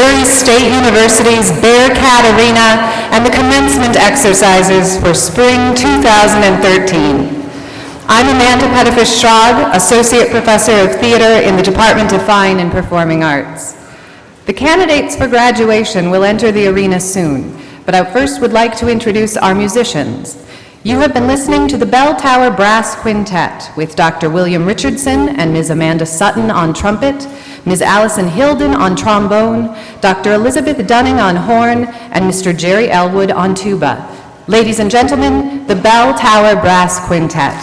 Missouri State University's Bearcat Arena and the commencement exercises for spring 2013. I'm Amanda Pettifish-Schrag, Associate Professor of Theater in the Department of Fine and Performing Arts. The candidates for graduation will enter the arena soon, but I first would like to introduce our musicians. You have been listening to the Bell Tower Brass Quintet with Dr. William Richardson and Ms. Amanda Sutton on trumpet, Ms. Allison Hilden on trombone, Dr. Elizabeth Dunning on horn, and Mr. Jerry Elwood on tuba. Ladies and gentlemen, the Bell Tower Brass Quintet.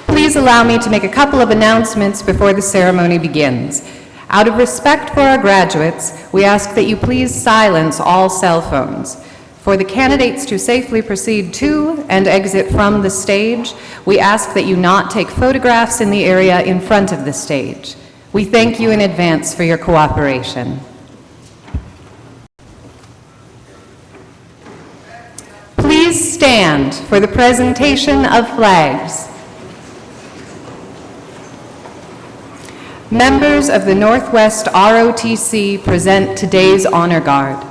Please allow me to make a couple of announcements before the ceremony begins. Out of respect for our graduates, we ask that you please silence all cell phones. For the candidates to safely proceed to and exit from the stage, we ask that you not take photographs in the area in front of the stage. We thank you in advance for your cooperation. Please stand for the presentation of flags. Members of the Northwest ROTC present today's honor guard.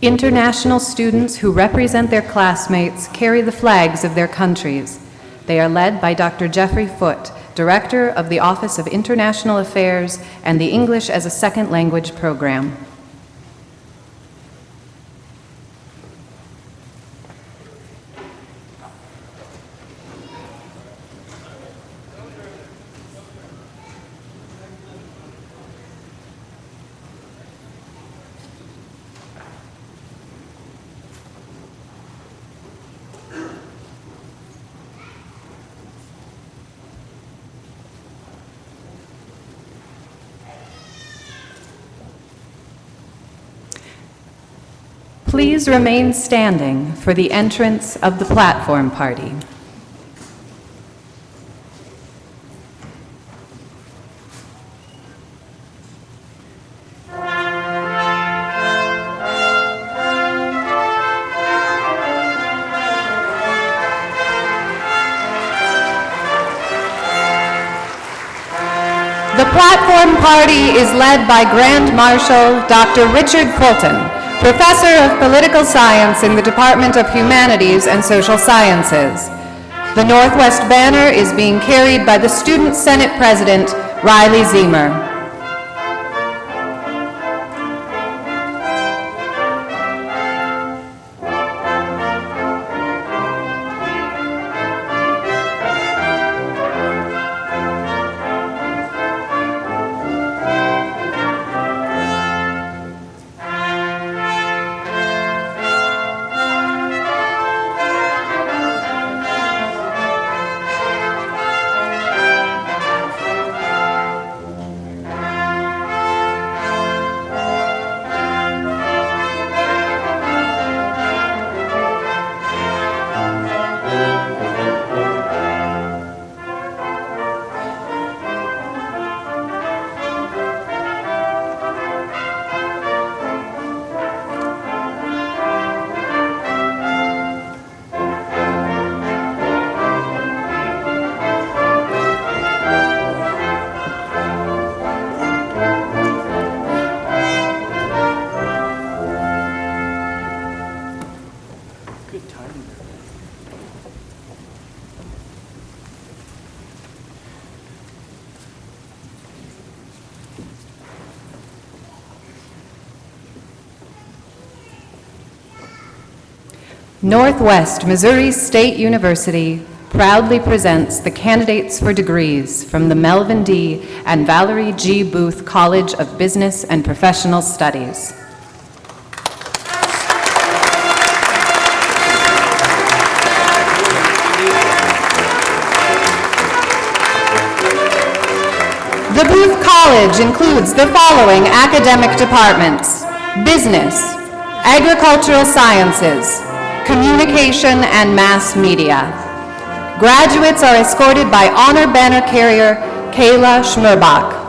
International students who represent their classmates carry the flags of their countries. They are led by Dr. Jeffrey Foote, Director of the Office of International Affairs and the English as a Second Language program. Please remain standing for the entrance of the platform party. The platform party is led by Grand Marshal Dr. Richard Fulton, Professor of Political Science in the Department of Humanities and Social Sciences. The Northwest banner is being carried by the Student Senate President, Riley Zemer. Northwest Missouri State University proudly presents the candidates for degrees from the Melvin D. and Valerie G. Booth College of Business and Professional Studies. The Booth College includes the following academic departments: Business, Agricultural Sciences, Communication and Mass Media. Graduates are escorted by honor banner carrier Kayla Schmerbach.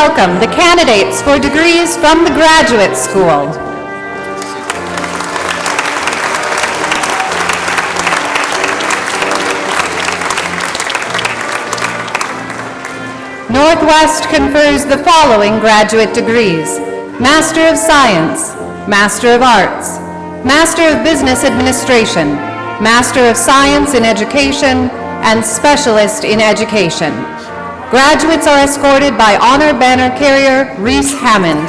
welcome the candidates for degrees from the Graduate School. Northwest confers the following graduate degrees: Master of Science, Master of Arts, Master of Business Administration, Master of Science in Education, and Specialist in Education. Graduates are escorted by honor banner carrier Reese Hammond.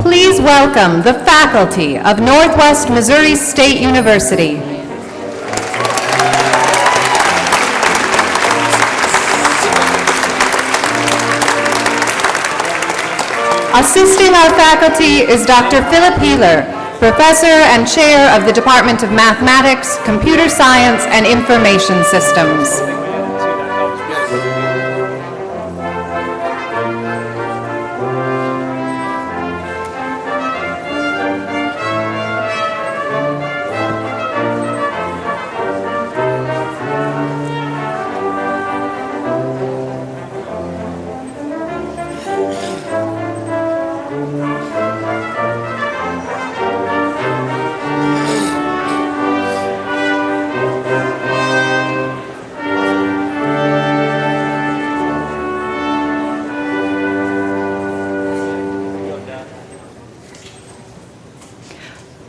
Please welcome the faculty of Northwest Missouri State University. Assisting our faculty is Dr. Philip Heeler, Professor and Chair of the Department of Mathematics, Computer Science, and Information Systems.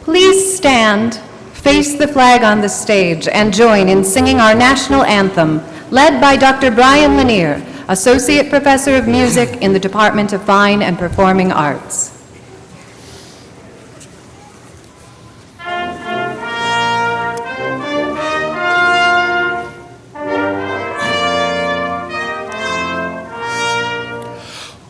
Please stand, face the flag on the stage, and join in singing our national anthem, led by Dr. Brian Lanier, Associate Professor of Music in the Department of Fine and Performing Arts.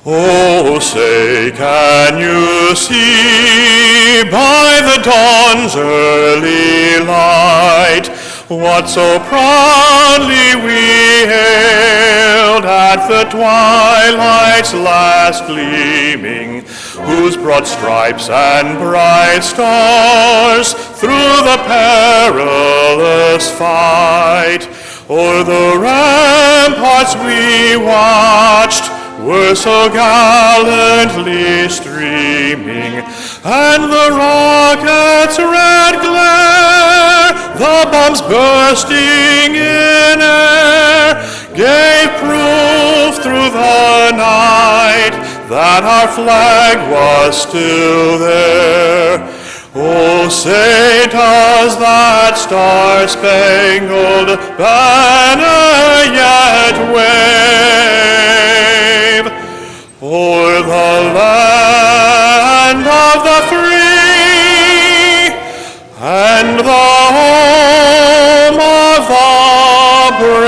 Oh, say, can you see by the dawn's early light what so proudly we hailed at the twilight's last gleaming, whose broad stripes and bright stars through the perilous fight o'er the ramparts we watched were so gallantly streaming, and the rocket's red glare the bombs bursting in air gave proof through the night that our flag was still there. Oh, say does that star-spangled banner yet wave o'er the land of the free and the home of the brave?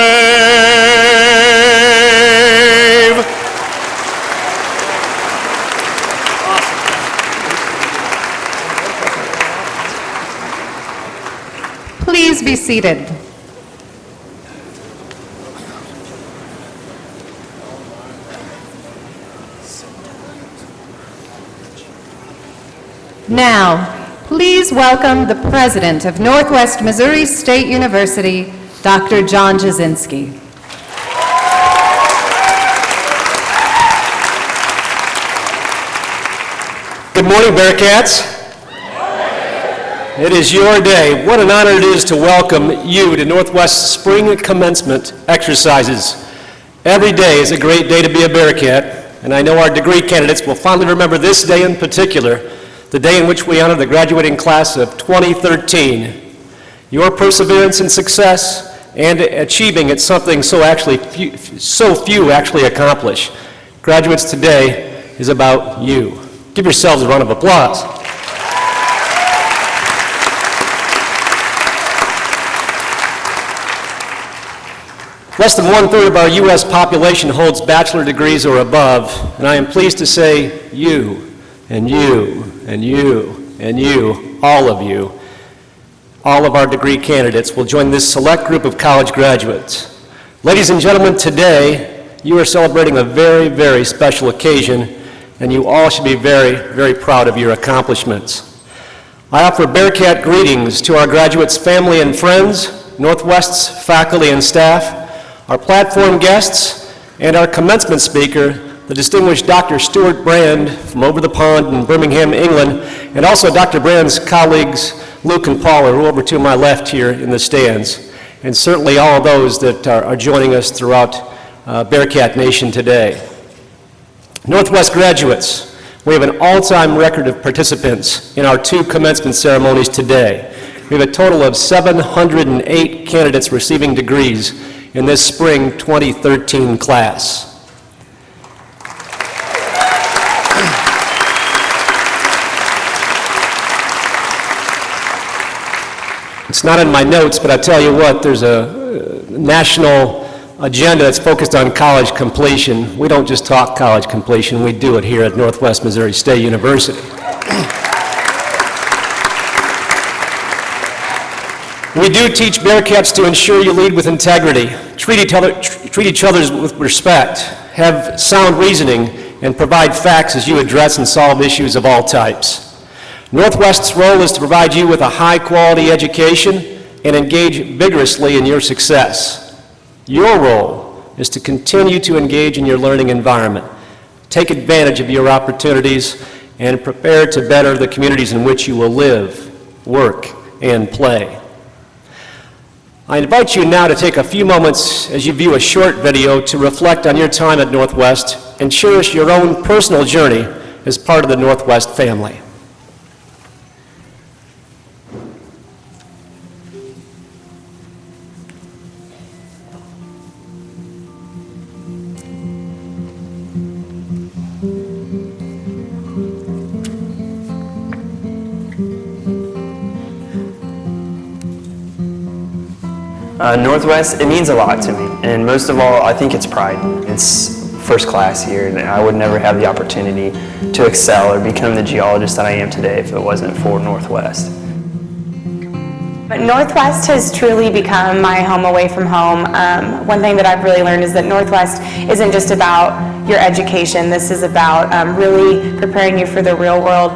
Please be seated. Now, please welcome the President of Northwest Missouri State University, Dr. John Jasinski. Good morning, Bearcats. It is your day. What an honor it is to welcome you to Northwest Spring Commencement exercises. Every day is a great day to be a Bearcat, and I know our degree candidates will fondly remember this day in particular, the day in which we honor the graduating class of 2013. Your perseverance and success and achieving it's something so few actually accomplish. Graduates, today is about you. Give yourselves a round of applause. Less than 1/3 of our U.S. population holds bachelor degrees or above, and I am pleased to say you, and you, and you, and you, all of our degree candidates will join this select group of college graduates. Ladies and gentlemen, today you are celebrating a very, very special occasion, and you all should be very, very proud of your accomplishments. I offer Bearcat greetings to our graduates' family and friends, Northwest's faculty and staff, our platform guests, and our commencement speaker, the distinguished Dr. Stuart Brand from over the pond in Birmingham, England, and also Dr. Brand's colleagues, Luke and Paul, who are over to my left here in the stands, and certainly all of those that are joining us throughout Bearcat Nation today. Northwest graduates, we have an all-time record of participants in our 2 commencement ceremonies today. We have a total of 708 candidates receiving degrees in this spring 2013 class. It's not in my notes, but I tell you what, there's a national agenda that's focused on college completion. We don't just talk college completion, we do it here at Northwest Missouri State University. We do teach Bearcats to ensure you lead with integrity, treat each other with respect, have sound reasoning, and provide facts as you address and solve issues of all types. Northwest's role is to provide you with a high-quality education and engage vigorously in your success. Your role is to continue to engage in your learning environment, take advantage of your opportunities, and prepare to better the communities in which you will live, work, and play. I invite you now to take a few moments as you view a short video to reflect on your time at Northwest and cherish your own personal journey as part of the Northwest family. Northwest, it means a lot to me, and most of all, I think it's pride. It's first class here, and I would never have the opportunity to excel or become the geologist that I am today if it wasn't for Northwest. But Northwest has truly become my home away from home. One thing that I've really learned is that Northwest isn't just about your education. This is about really preparing you for the real world.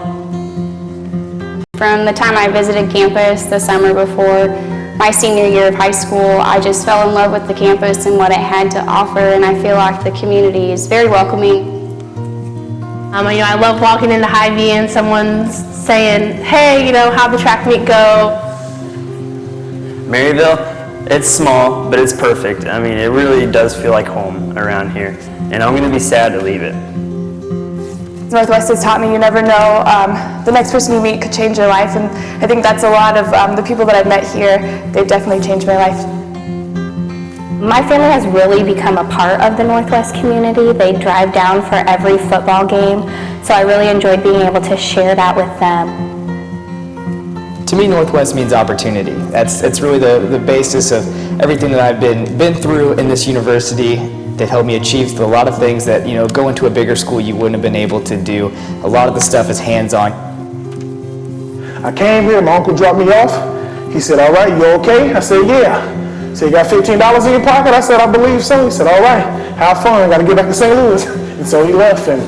From the time I visited campus the summer before my senior year of high school, I just fell in love with the campus and what it had to offer, and I feel like the community is very welcoming. I love walking into Hy-Vee and someone's saying, hey, how'd the track meet go? Maryville, it's small, but it's perfect. I mean, it really does feel like home around here, and I'm going to be sad to leave it. Northwest has taught me you never know, the next person you meet could change your life, and I think that's a lot of the people that I've met here. They've definitely changed my life. My family has really become a part of the Northwest community. They drive down for every football game, so I really enjoyed being able to share that with them. To me, Northwest means opportunity. It's really the basis of everything that I've been through in this university. That helped me achieve a lot of things that, go into a bigger school you wouldn't have been able to do. A lot of the stuff is hands-on. I came here, my uncle dropped me off. He said, all right, you okay? I said, yeah. He said, you got $15 in your pocket? I said, I believe so. He said, all right, have fun, I gotta get back to St. Louis. And so he left, and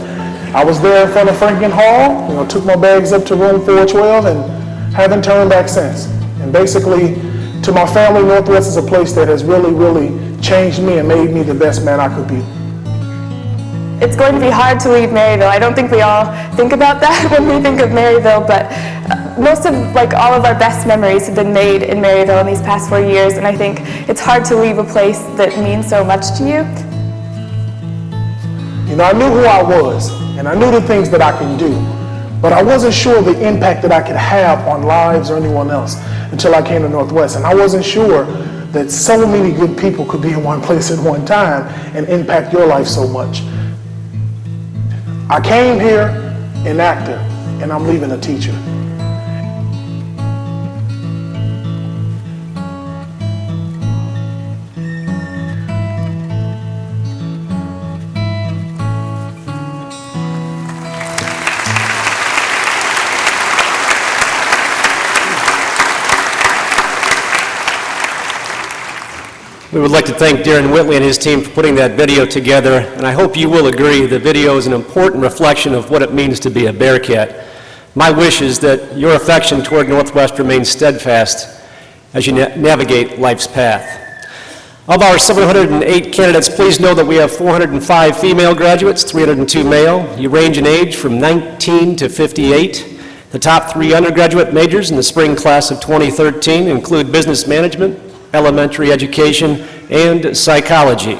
I was there in front of Franklin Hall, took my bags up to room 412 and haven't turned back since. And basically, to my family, Northwest is a place that has really, really changed me and made me the best man I could be. It's going to be hard to leave Maryville. I don't think we all think about that when we think of Maryville, but most of, all of our best memories have been made in Maryville in these past 4 years, and I think it's hard to leave a place that means so much to you. I knew who I was, and I knew the things that I can do, but I wasn't sure the impact that I could have on lives or anyone else until I came to Northwest, and I wasn't sure that so many good people could be in one place at one time and impact your life so much. I came here an actor, and I'm leaving a teacher. We would like to thank Darren Whitley and his team for putting that video together, and I hope you will agree the video is an important reflection of what it means to be a Bearcat. My wish is that your affection toward Northwest remains steadfast as you navigate life's path. Of our 708 candidates, please know that we have 405 female graduates, 302 male. You range in age from 19 to 58. The top 3 undergraduate majors in the spring class of 2013 include business management, elementary education, and psychology.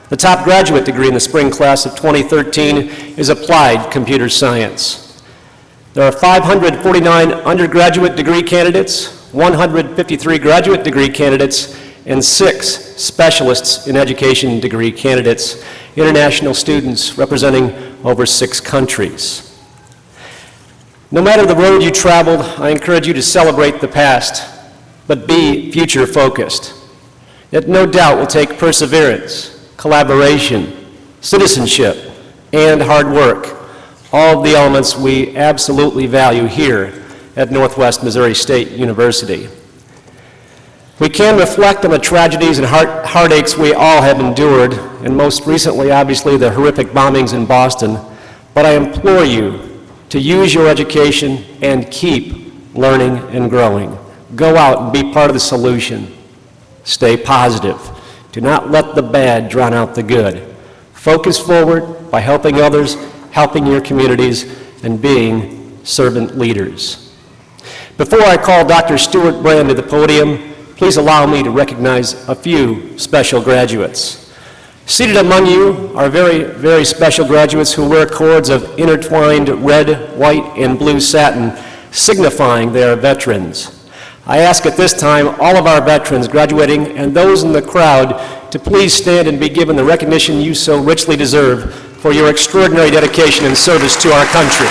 The top graduate degree in the spring class of 2013 is applied computer science. There are 549 undergraduate degree candidates, 153 graduate degree candidates, and 6 specialists in education degree candidates, international students representing over 6 countries. No matter the road you traveled, I encourage you to celebrate the past, but be future-focused. It no doubt will take perseverance, collaboration, citizenship, and hard work, all of the elements we absolutely value here at Northwest Missouri State University. We can reflect on the tragedies and heartaches we all have endured, and most recently, obviously, the horrific bombings in Boston, but I implore you to use your education and keep learning and growing. Go out and be part of the solution. Stay positive. Do not let the bad drown out the good. Focus forward by helping others, helping your communities, and being servant leaders. Before I call Dr. Stuart Brand to the podium, please allow me to recognize a few special graduates. Seated among you are very, very special graduates who wear cords of intertwined red, white, and blue satin, signifying they are veterans. I ask at this time all of our veterans graduating and those in the crowd to please stand and be given the recognition you so richly deserve for your extraordinary dedication and service to our country.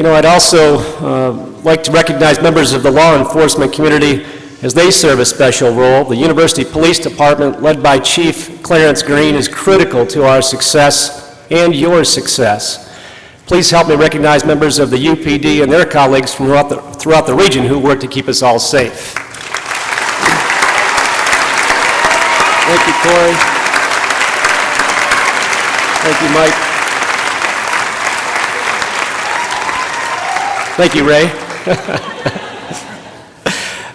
I'd also like to recognize members of the law enforcement community as they serve a special role. The University Police Department, led by Chief Clarence Green, is critical to our success and your success. Please help me recognize members of the UPD and their colleagues from throughout the region who work to keep us all safe. Thank you, Corey. Thank you, Mike. Thank you, Ray.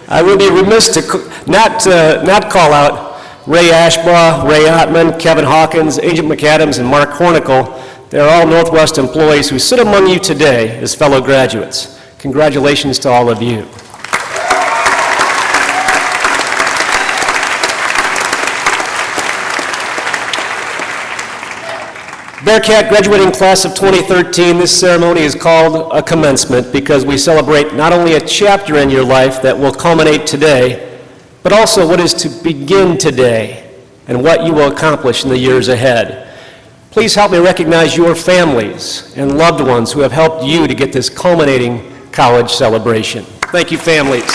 I would be remiss to not call out Ray Ashbaugh, Ray Ottman, Kevin Hawkins, Agent McAdams, and Mark Hornicle. They're all Northwest employees who sit among you today as fellow graduates. Congratulations to all of you. Bearcat graduating class of 2013, this ceremony is called a commencement because we celebrate not only a chapter in your life that will culminate today, but also what is to begin today and what you will accomplish in the years ahead. Please help me recognize your families and loved ones who have helped you to get this culminating college celebration. Thank you, families.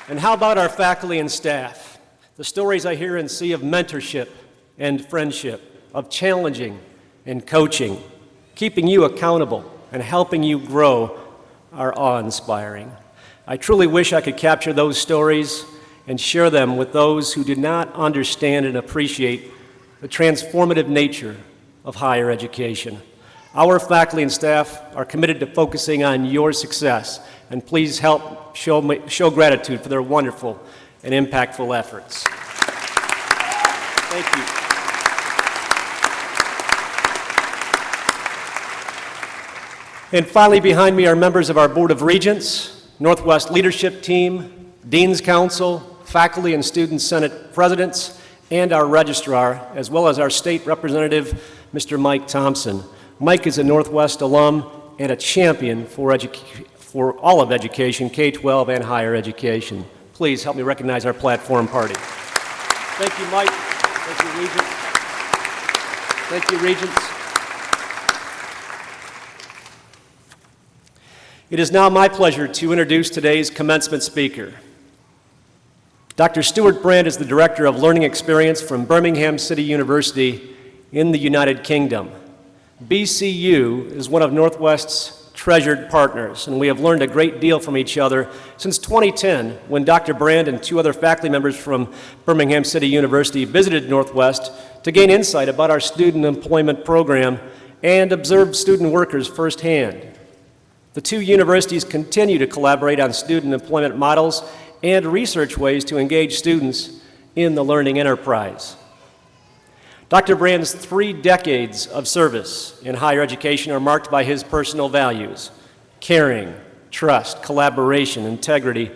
And how about our faculty and staff? The stories I hear and see of mentorship and friendship, of challenging and coaching, keeping you accountable and helping you grow are awe-inspiring. I truly wish I could capture those stories and share them with those who do not understand and appreciate the transformative nature of higher education. Our faculty and staff are committed to focusing on your success, and please help show gratitude for their wonderful and impactful efforts. Thank you. And finally, behind me are members of our Board of Regents, Northwest Leadership Team, Dean's Council, Faculty and Student Senate Presidents, and our Registrar, as well as our State Representative, Mr. Mike Thompson. Mike is a Northwest alum and a champion for all of education, K-12 and higher education. Please help me recognize our platform party. Thank you, Mike. Thank you, Regents. Thank you, Regents. It is now my pleasure to introduce today's commencement speaker. Dr. Stuart Brand is the Director of Learning Experience from Birmingham City University in the United Kingdom. BCU is one of Northwest's treasured partners, and we have learned a great deal from each other since 2010, when Dr. Brand and two other faculty members from Birmingham City University visited Northwest to gain insight about our student employment program and observe student workers firsthand. The two universities continue to collaborate on student employment models and research ways to engage students in the learning enterprise. Dr. Brand's 3 decades of service in higher education are marked by his personal values: caring, trust, collaboration, integrity,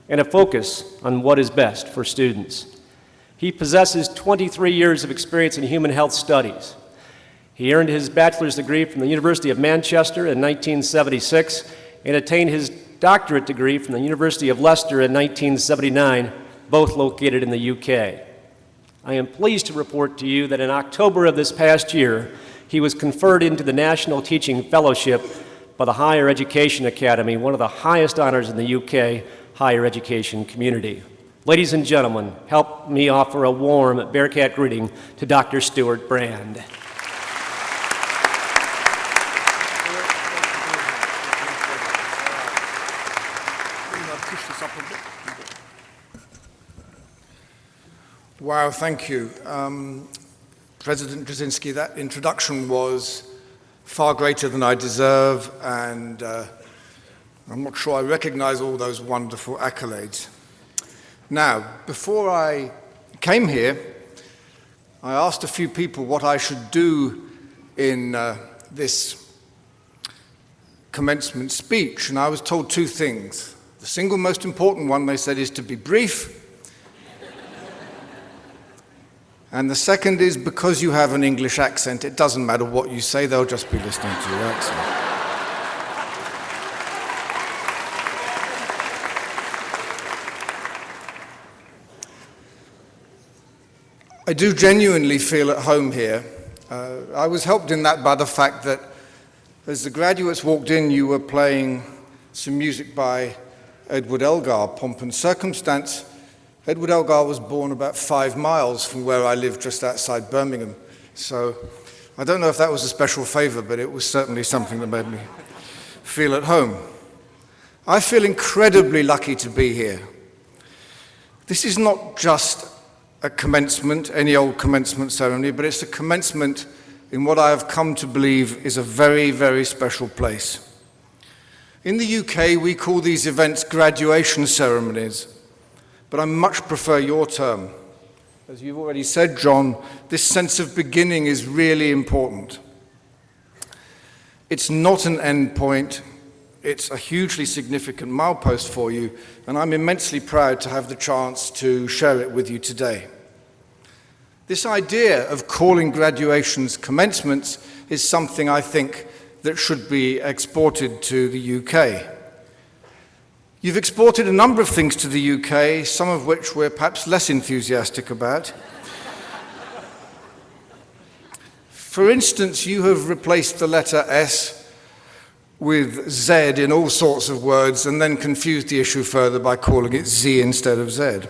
and a focus on what is best for students. He possesses 23 years of experience in human health studies. He earned his bachelor's degree from the University of Manchester in 1976 and attained his doctorate degree from the University of Leicester in 1979, both located in the UK. I am pleased to report to you that in October of this past year, he was conferred into the National Teaching Fellowship by the Higher Education Academy, one of the highest honors in the UK higher education community. Ladies and gentlemen, help me offer a warm Bearcat greeting to Dr. Stuart Brand. Wow, thank you. President Brzezinski, that introduction was far greater than I deserve, and I'm not sure I recognize all those wonderful accolades. Now, before I came here, I asked a few people what I should do in this commencement speech, and I was told 2 things. The single most important one, they said, is to be brief. And the second is, because you have an English accent, it doesn't matter what you say, they'll just be listening to your accent. I do genuinely feel at home here. I was helped in that by the fact that as the graduates walked in, you were playing some music by Edward Elgar, Pomp and Circumstance. Edward Elgar was born about 5 miles from where I live, just outside Birmingham. So I don't know if that was a special favor, but it was certainly something that made me feel at home. I feel incredibly lucky to be here. This is not just a commencement, any old commencement ceremony, but it's a commencement in what I have come to believe is a very, very special place. In the UK, we call these events graduation ceremonies, but I much prefer your term. As you've already said, John, this sense of beginning is really important. It's not an end point. It's a hugely significant milepost for you, and I'm immensely proud to have the chance to share it with you today. This idea of calling graduations commencements is something I think that should be exported to the UK. You've exported a number of things to the UK, some of which we're perhaps less enthusiastic about. For instance, you have replaced the letter S with Z in all sorts of words and then confused the issue further by calling it Z instead of Z.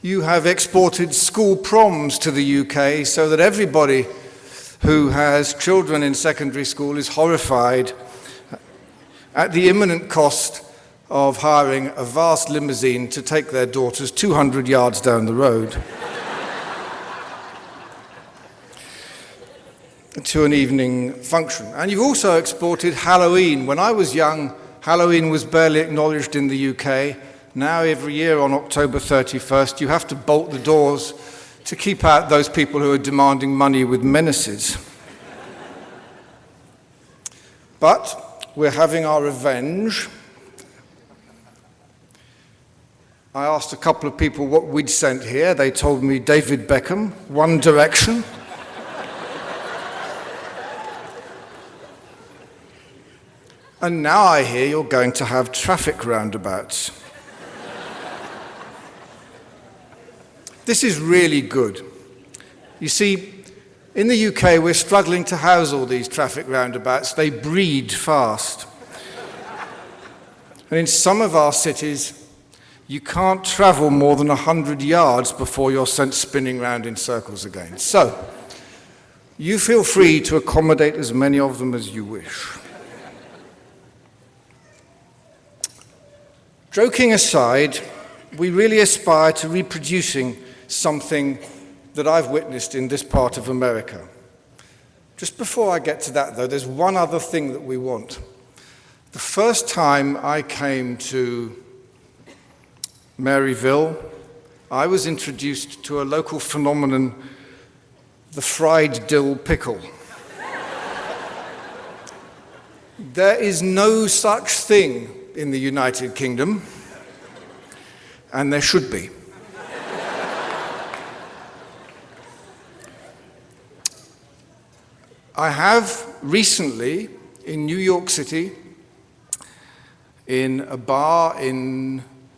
You have exported school proms to the UK so that everybody who has children in secondary school is horrified at the imminent cost of hiring a vast limousine to take their daughters 200 yards down the road to an evening function. And you've also exported Halloween. When I was young, Halloween was barely acknowledged in the UK. Now every year on October 31st, you have to bolt the doors to keep out those people who are demanding money with menaces. But we're having our revenge. I asked a couple of people what we'd sent here. They told me David Beckham, One Direction. And now I hear you're going to have traffic roundabouts. This is really good. You see, in the UK, we're struggling to house all these traffic roundabouts. They breed fast. And in some of our cities, you can't travel more than 100 yards before you're sent spinning round in circles again. So, you feel free to accommodate as many of them as you wish. Joking aside, we really aspire to reproducing something that I've witnessed in this part of America. Just before I get to that, though, there's one other thing that we want. The first time I came to Maryville, I was introduced to a local phenomenon, the fried dill pickle. There is no such thing in the United Kingdom, and there should be. I have recently, in New York City, in a bar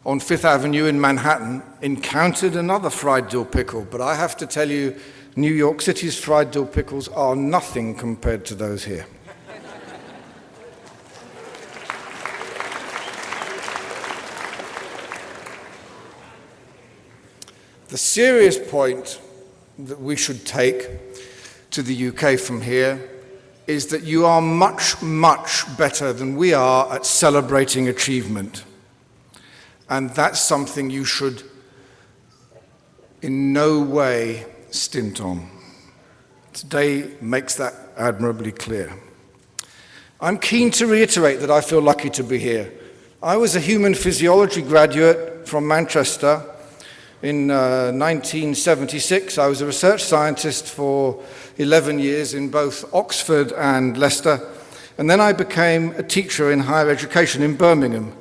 on Fifth Avenue in Manhattan, encountered another fried dill pickle, but I have to tell you, New York City's fried dill pickles are nothing compared to those here. The serious point that we should take to the UK from here is that you are much, much better than we are at celebrating achievement. And that's something you should in no way stint on. Today makes that admirably clear. I'm keen to reiterate that I feel lucky to be here. I was a human physiology graduate from Manchester in 1976. I was a research scientist for 11 years in both Oxford and Leicester, and then I became a teacher in higher education in Birmingham.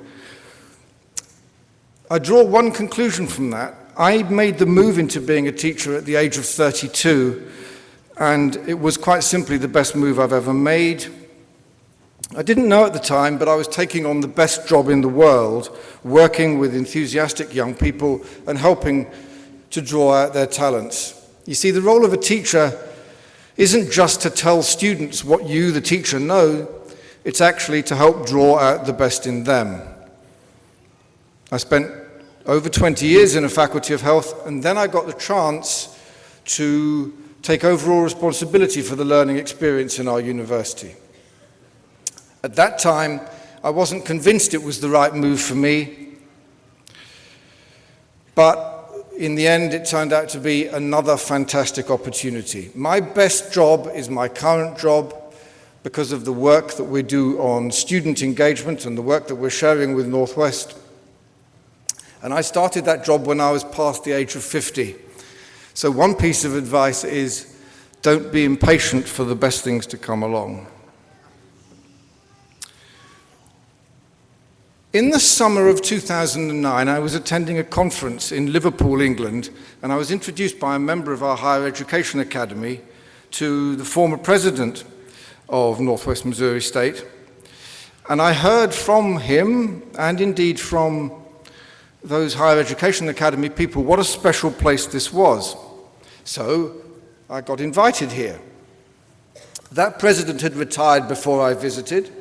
I draw one conclusion from that. I made the move into being a teacher at the age of 32, and it was quite simply the best move I've ever made. I didn't know at the time, but I was taking on the best job in the world, working with enthusiastic young people and helping to draw out their talents. You see, the role of a teacher isn't just to tell students what you, the teacher, know, it's actually to help draw out the best in them. I spent over 20 years in a faculty of health, and then I got the chance to take overall responsibility for the learning experience in our university. At that time, I wasn't convinced it was the right move for me. But in the end, it turned out to be another fantastic opportunity. My best job is my current job because of the work that we do on student engagement and the work that we're sharing with Northwest. And I started that job when I was past the age of 50. So one piece of advice is, don't be impatient for the best things to come along. In the summer of 2009, I was attending a conference in Liverpool, England, and I was introduced by a member of our Higher Education Academy to the former president of Northwest Missouri State. And I heard from him, and indeed from those Higher Education Academy people, what a special place this was. So I got invited here. That president had retired before I visited,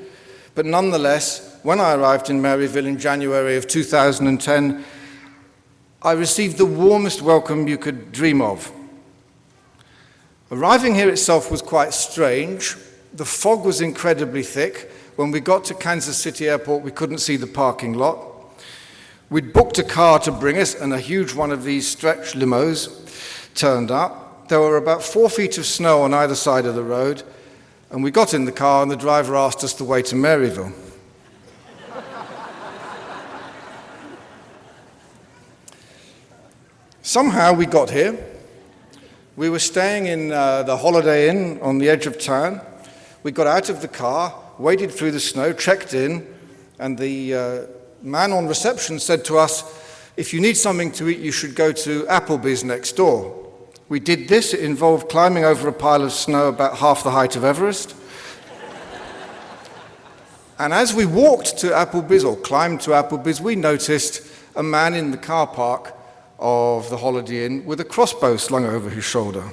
but nonetheless, when I arrived in Maryville in January of 2010, I received the warmest welcome you could dream of. Arriving here itself was quite strange. The fog was incredibly thick. When we got to Kansas City Airport, we couldn't see the parking lot. We'd booked a car to bring us, and a huge one of these stretch limos turned up. There were about 4 feet of snow on either side of the road, and we got in the car, and the driver asked us the way to Maryville. Somehow we got here. We were staying in the Holiday Inn on the edge of town. We got out of the car, waded through the snow, checked in, and the man on reception said to us, if you need something to eat, you should go to Applebee's next door. We did this. It involved climbing over a pile of snow about half the height of Everest. And as we walked to Applebee's, or climbed to Applebee's, we noticed a man in the car park of the Holiday Inn with a crossbow slung over his shoulder.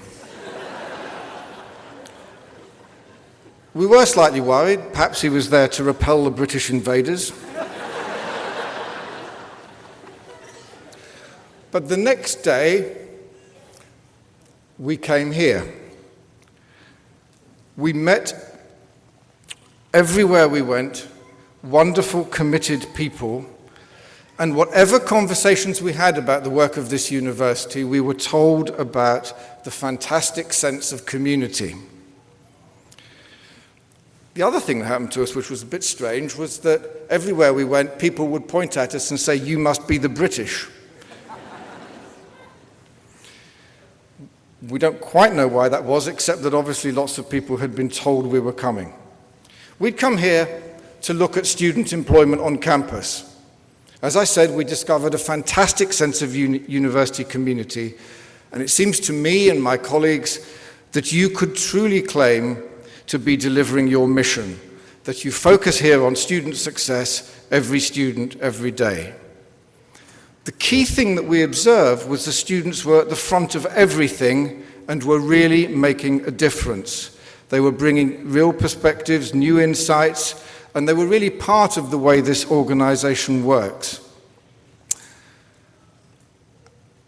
We were slightly worried. Perhaps he was there to repel the British invaders. But the next day, we came here. We met, everywhere we went, wonderful, committed people. And whatever conversations we had about the work of this university, we were told about the fantastic sense of community. The other thing that happened to us, which was a bit strange, was that everywhere we went, people would point at us and say, "You must be the British." We don't quite know why that was, except that obviously lots of people had been told we were coming. We'd come here to look at student employment on campus. As I said, we discovered a fantastic sense of university community, and it seems to me and my colleagues that you could truly claim to be delivering your mission, that you focus here on student success, every student, every day. The key thing that we observed was the students were at the front of everything and were really making a difference. They were bringing real perspectives, new insights, and they were really part of the way this organization works.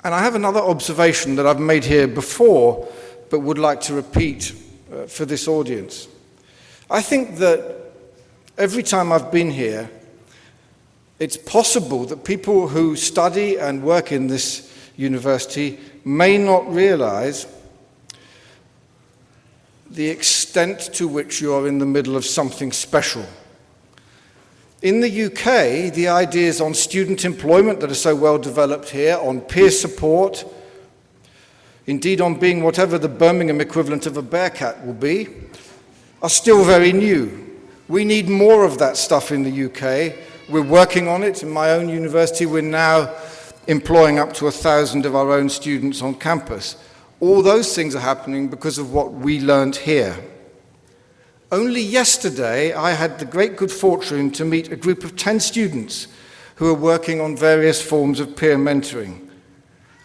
And I have another observation that I've made here before, but would like to repeat for this audience. I think that every time I've been here, it's possible that people who study and work in this university may not realize the extent to which you are in the middle of something special. In the UK, the ideas on student employment that are so well developed here, on peer support, indeed on being whatever the Birmingham equivalent of a Bearcat will be, are still very new. We need more of that stuff in the UK. We're working on it. In my own university, we're now employing up to 1,000 of our own students on campus. All those things are happening because of what we learned here. Only yesterday, I had the great good fortune to meet a group of 10 students who are working on various forms of peer mentoring.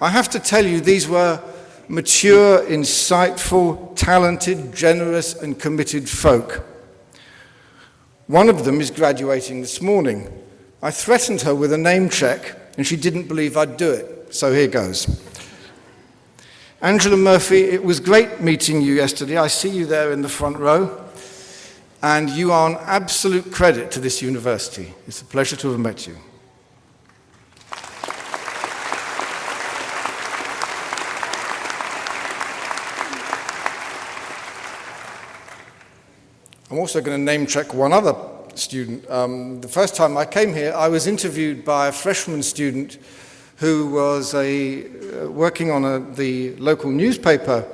I have to tell you, these were mature, insightful, talented, generous, and committed folk. One of them is graduating this morning. I threatened her with a name check, and she didn't believe I'd do it. So here goes. Angela Murphy, it was great meeting you yesterday. I see you there in the front row. And you are an absolute credit to this university. It's a pleasure to have met you. I'm also going to name check one other student. The first time I came here, I was interviewed by a freshman student who was working on the local newspaper,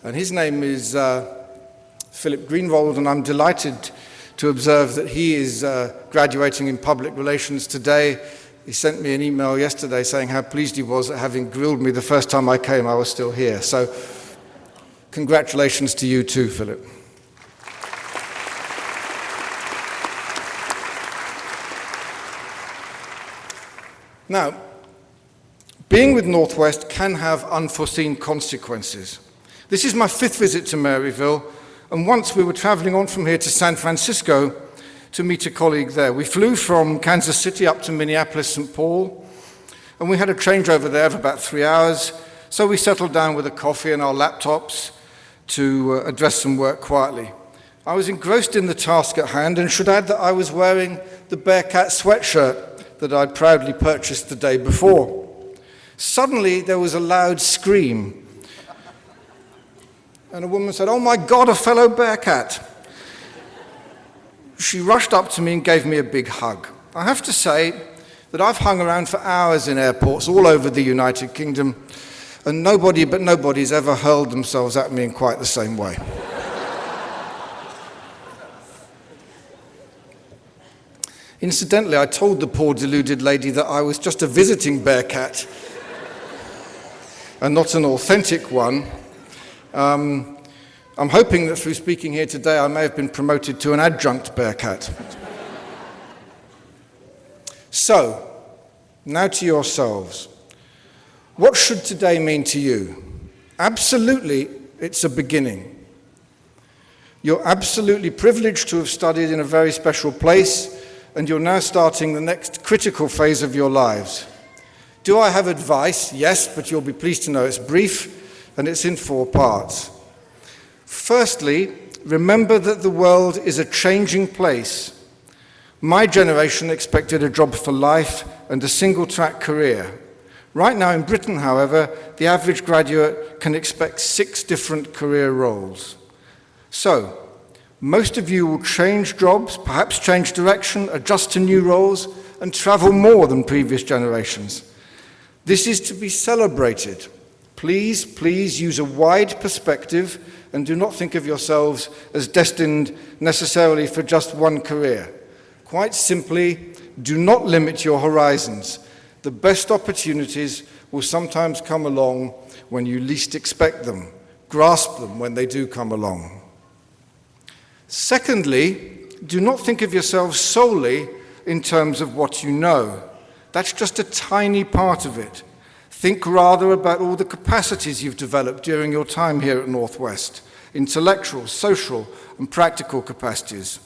and his name is Philip Greenwald, and I'm delighted to observe that he is graduating in public relations today. He sent me an email yesterday saying how pleased he was at having grilled me the first time I came. I was still here. So congratulations to you too, Philip. Now, being with Northwest can have unforeseen consequences. This is my 5th visit to Maryville, and once we were traveling on from here to San Francisco to meet a colleague there. We flew from Kansas City up to Minneapolis-St. Paul, and we had a changeover there of about 3 hours, so we settled down with a coffee and our laptops to address some work quietly. I was engrossed in the task at hand, and should add that I was wearing the Bearcat sweatshirt that I'd proudly purchased the day before. Suddenly, there was a loud scream, and a woman said, "Oh my God, a fellow Bearcat." She rushed up to me and gave me a big hug. I have to say that I've hung around for hours in airports all over the United Kingdom, and nobody's ever hurled themselves at me in quite the same way. Incidentally, I told the poor deluded lady that I was just a visiting Bearcat and not an authentic one. I'm hoping that through speaking here today, I may have been promoted to an adjunct Bearcat. So, now to yourselves. What should today mean to you? Absolutely, it's a beginning. You're absolutely privileged to have studied in a very special place, and you're now starting the next critical phase of your lives. Do I have advice? Yes, but you'll be pleased to know it's brief, and it's in 4 parts. Firstly, remember that the world is a changing place. My generation expected a job for life and a single-track career. Right now in Britain, however, the average graduate can expect 6 different career roles. So, most of you will change jobs, perhaps change direction, adjust to new roles, and travel more than previous generations. This is to be celebrated. Please use a wide perspective and do not think of yourselves as destined necessarily for just one career. Quite simply, do not limit your horizons. The best opportunities will sometimes come along when you least expect them. Grasp them when they do come along. Secondly, do not think of yourselves solely in terms of what you know. That's just a tiny part of it. Think rather about all the capacities you've developed during your time here at Northwest, intellectual, social, and practical capacities.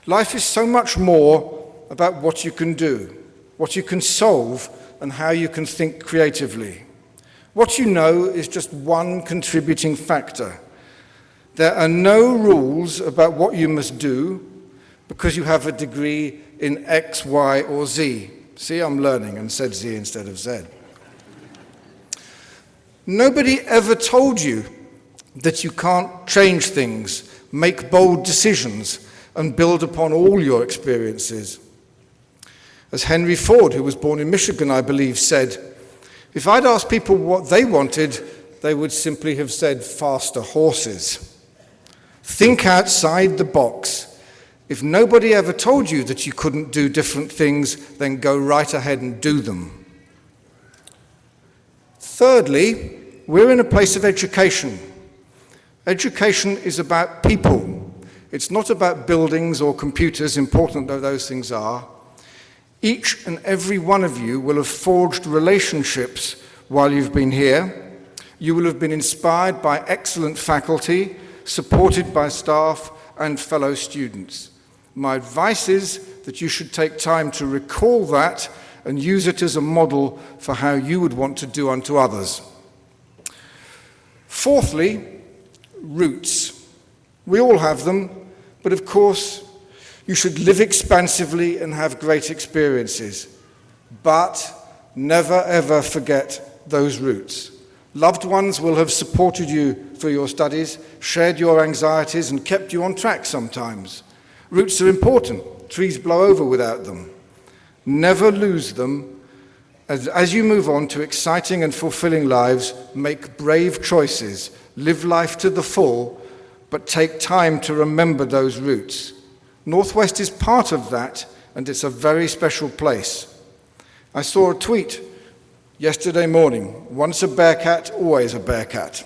Life is so much more about what you can do, what you can solve, and how you can think creatively. What you know is just one contributing factor. There are no rules about what you must do because you have a degree in X, Y, or Z. See, I'm learning and said Z instead of Z. Nobody ever told you that you can't change things, make bold decisions, and build upon all your experiences. As Henry Ford, who was born in Michigan, I believe, said, if I'd asked people what they wanted, they would simply have said faster horses. Think outside the box. If nobody ever told you that you couldn't do different things, then go right ahead and do them. Thirdly, we're in a place of education. Education is about people. It's not about buildings or computers, important though those things are. Each and every one of you will have forged relationships while you've been here. You will have been inspired by excellent faculty, supported by staff and fellow students. My advice is that you should take time to recall that and use it as a model for how you would want to do unto others. Fourthly, roots. We all have them, but of course, you should live expansively and have great experiences. But never ever forget those roots. Loved ones will have supported you through your studies, shared your anxieties, and kept you on track sometimes. Roots are important. Trees blow over without them. Never lose them. As you move on to exciting and fulfilling lives, make brave choices. Live life to the full, but take time to remember those roots. Northwest is part of that, and it's a very special place. I saw a tweet yesterday morning, once a Bearcat, always a Bearcat.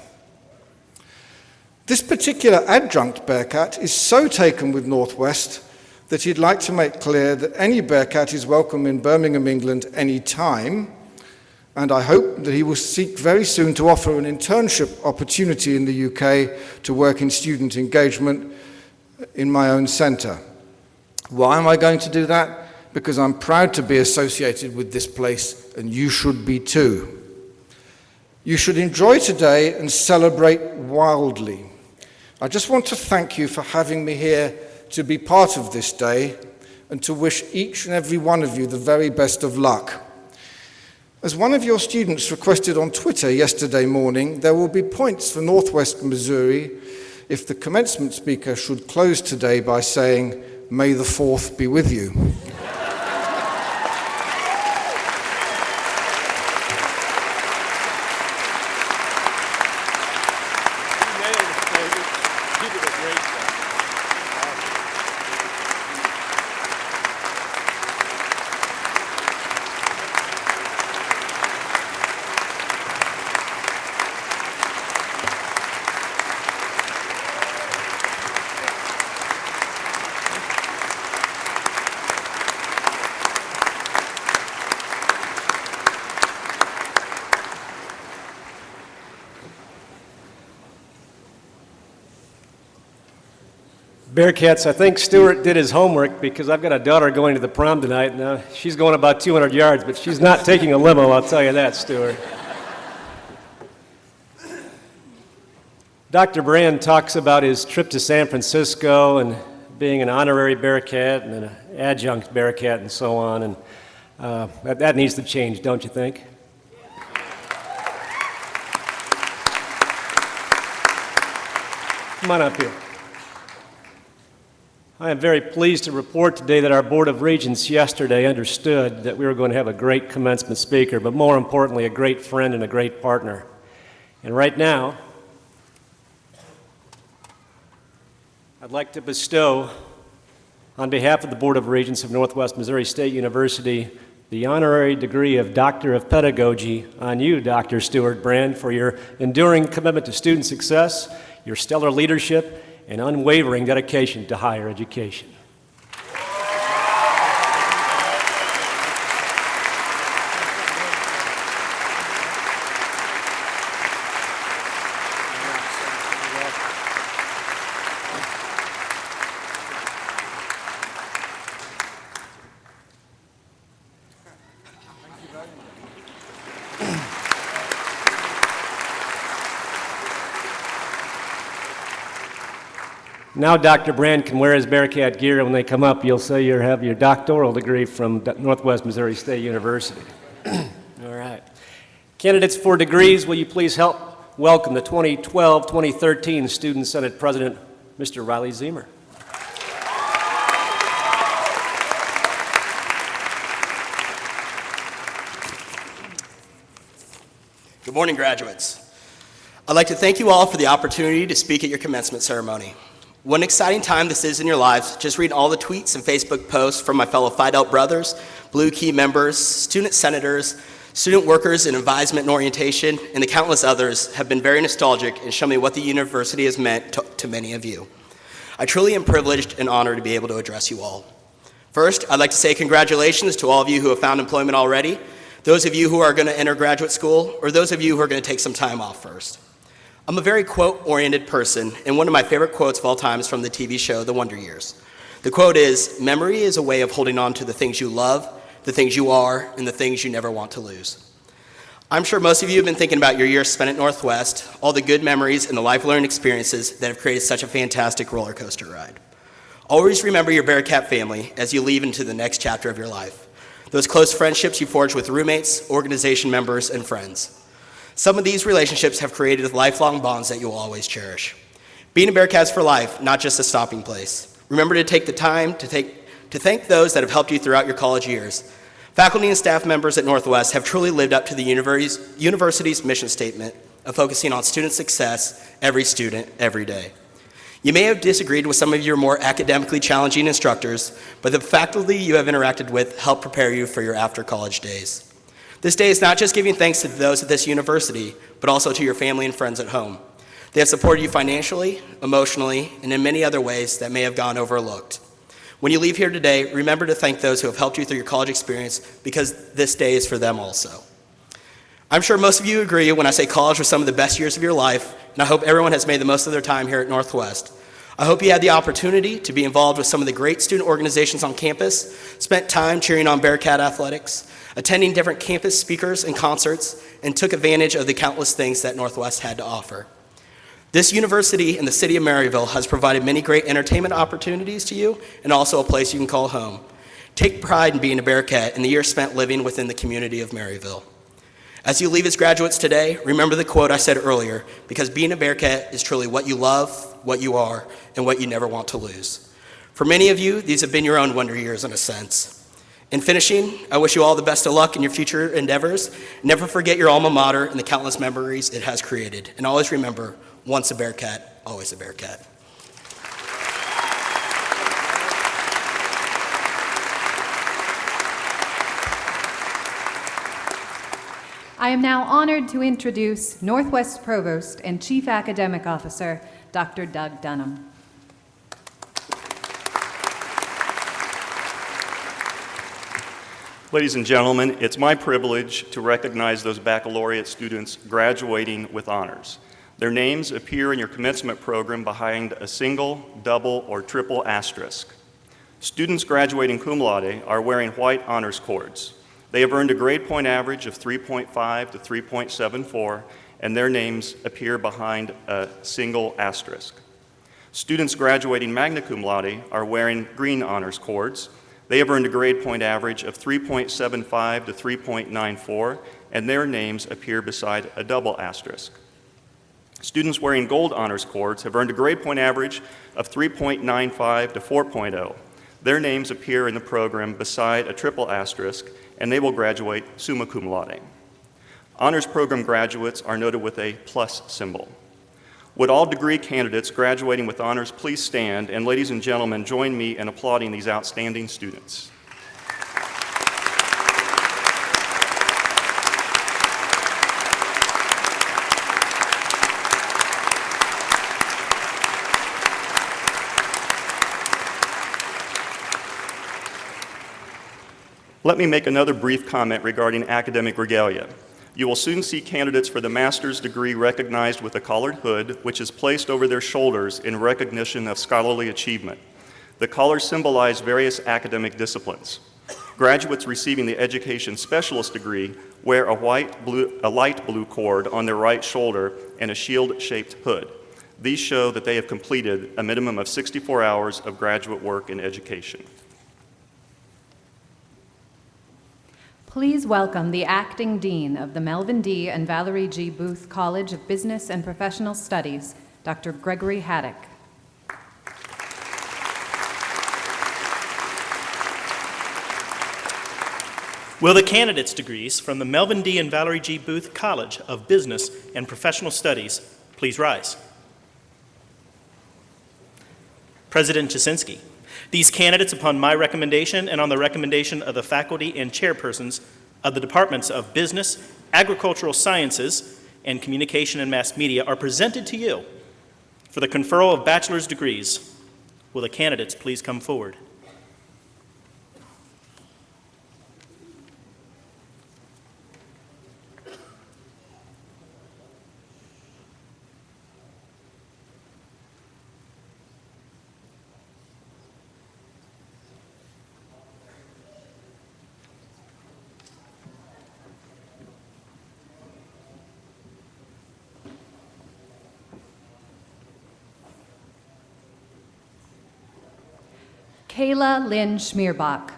This particular adjunct Bearcat is so taken with Northwest that he'd like to make clear that any Bearcat is welcome in Birmingham, England, any time, and I hope that he will seek very soon to offer an internship opportunity in the UK to work in student engagement in my own centre. Why am I going to do that? Because I'm proud to be associated with this place, and you should be too. You should enjoy today and celebrate wildly. I just want to thank you for having me here to be part of this day and to wish each and every one of you the very best of luck. As one of your students requested on Twitter yesterday morning, there will be points for Northwest Missouri if the commencement speaker should close today by saying, "May the 4th be with you." Bearcats, I think Stuart did his homework because I've got a daughter going to the prom tonight. Now, she's going about 200 yards, but she's not taking a limo, I'll tell you that, Stuart. Dr. Brand talks about his trip to San Francisco and being an honorary Bearcat and an adjunct Bearcat and so on, and that needs to change, don't you think? Come on up here. I am very pleased to report today that our Board of Regents yesterday understood that we were going to have a great commencement speaker, but more importantly, a great friend and a great partner. And right now, I'd like to bestow, on behalf of the Board of Regents of Northwest Missouri State University, the honorary degree of Doctor of Pedagogy on you, Dr. Stuart Brand, for your enduring commitment to student success, your stellar leadership, and unwavering dedication to higher education. Now Dr. Brand can wear his Bearcat gear, and when they come up, you'll say you have your doctoral degree from Northwest Missouri State University. All right. Candidates for degrees, will you please help welcome the 2012-2013 Student Senate President, Mr. Riley Zemer. Good morning, graduates. I'd like to thank you all for the opportunity to speak at your commencement ceremony. What an exciting time this is in your lives. Just read all the tweets and Facebook posts from my fellow Phi Delta brothers, Blue Key members, student senators, student workers in advisement and orientation, and the countless others have been very nostalgic and show me what the university has meant to many of you. I truly am privileged and honored to be able to address you all. First, I'd like to say congratulations to all of you who have found employment already, those of you who are going to enter graduate school, or those of you who are going to take some time off first. I'm a very quote-oriented person, and one of my favorite quotes of all time is from the TV show The Wonder Years. The quote is, "Memory is a way of holding on to the things you love, the things you are, and the things you never want to lose." I'm sure most of you have been thinking about your years spent at Northwest, all the good memories and the life-learned experiences that have created such a fantastic roller coaster ride. Always remember your Bearcat family as you leave into the next chapter of your life. Those close friendships you forged with roommates, organization members, and friends. Some of these relationships have created lifelong bonds that you will always cherish. Being a Bearcat is for life, not just a stopping place. Remember to take the time to thank those that have helped you throughout your college years. Faculty and staff members at Northwest have truly lived up to the university's mission statement of focusing on student success, every student, every day. You may have disagreed with some of your more academically challenging instructors, but the faculty you have interacted with help prepare you for your after-college days. This day is not just giving thanks to those at this university, but also to your family and friends at home. They have supported you financially, emotionally, and in many other ways that may have gone overlooked. When you leave here today, remember to thank those who have helped you through your college experience, because this day is for them also. I'm sure most of you agree when I say college was some of the best years of your life, and I hope everyone has made the most of their time here at Northwest. I hope you had the opportunity to be involved with some of the great student organizations on campus, spent time cheering on Bearcat athletics, attending different campus speakers and concerts, and took advantage of the countless things that Northwest had to offer. This university in the city of Maryville has provided many great entertainment opportunities to you, and also a place you can call home. Take pride in being a Bearcat and the years spent living within the community of Maryville. As you leave as graduates today, remember the quote I said earlier, because being a Bearcat is truly what you love, what you are, and what you never want to lose. For many of you, these have been your own wonder years in a sense. In finishing, I wish you all the best of luck in your future endeavors. Never forget your alma mater and the countless memories it has created. And always remember, once a Bearcat, always a Bearcat. I am now honored to introduce Northwest Provost and Chief Academic Officer, Dr. Doug Dunham. Ladies and gentlemen, it's my privilege to recognize those baccalaureate students graduating with honors. Their names appear in your commencement program behind a single, double, or triple asterisk. Students graduating cum laude are wearing white honors cords. They have earned a grade point average of 3.5 to 3.74, and their names appear behind a single asterisk. Students graduating magna cum laude are wearing green honors cords. They have earned a grade point average of 3.75 to 3.94, and their names appear beside a double asterisk. Students wearing gold honors cords have earned a grade point average of 3.95 to 4.0. Their names appear in the program beside a triple asterisk, and they will graduate summa cum laude. Honors program graduates are noted with a plus symbol. Would all degree candidates graduating with honors please stand, and ladies and gentlemen, join me in applauding these outstanding students. Let me make another brief comment regarding academic regalia. You will soon see candidates for the master's degree recognized with a collared hood, which is placed over their shoulders in recognition of scholarly achievement. The collars symbolize various academic disciplines. Graduates receiving the education specialist degree wear a light blue cord on their right shoulder and a shield-shaped hood. These show that they have completed a minimum of 64 hours of graduate work in education. Please welcome the Acting Dean of the Melvin D. and Valerie G. Booth College of Business and Professional Studies, Dr. Gregory Haddock. Will the candidates' degrees from the Melvin D. and Valerie G. Booth College of Business and Professional Studies please rise? President Jasinski. These candidates, upon my recommendation and on the recommendation of the faculty and chairpersons of the Departments of Business, Agricultural Sciences, and Communication and Mass Media, are presented to you for the conferral of bachelor's degrees. Will the candidates please come forward? Kayla Lynn Schmierbach.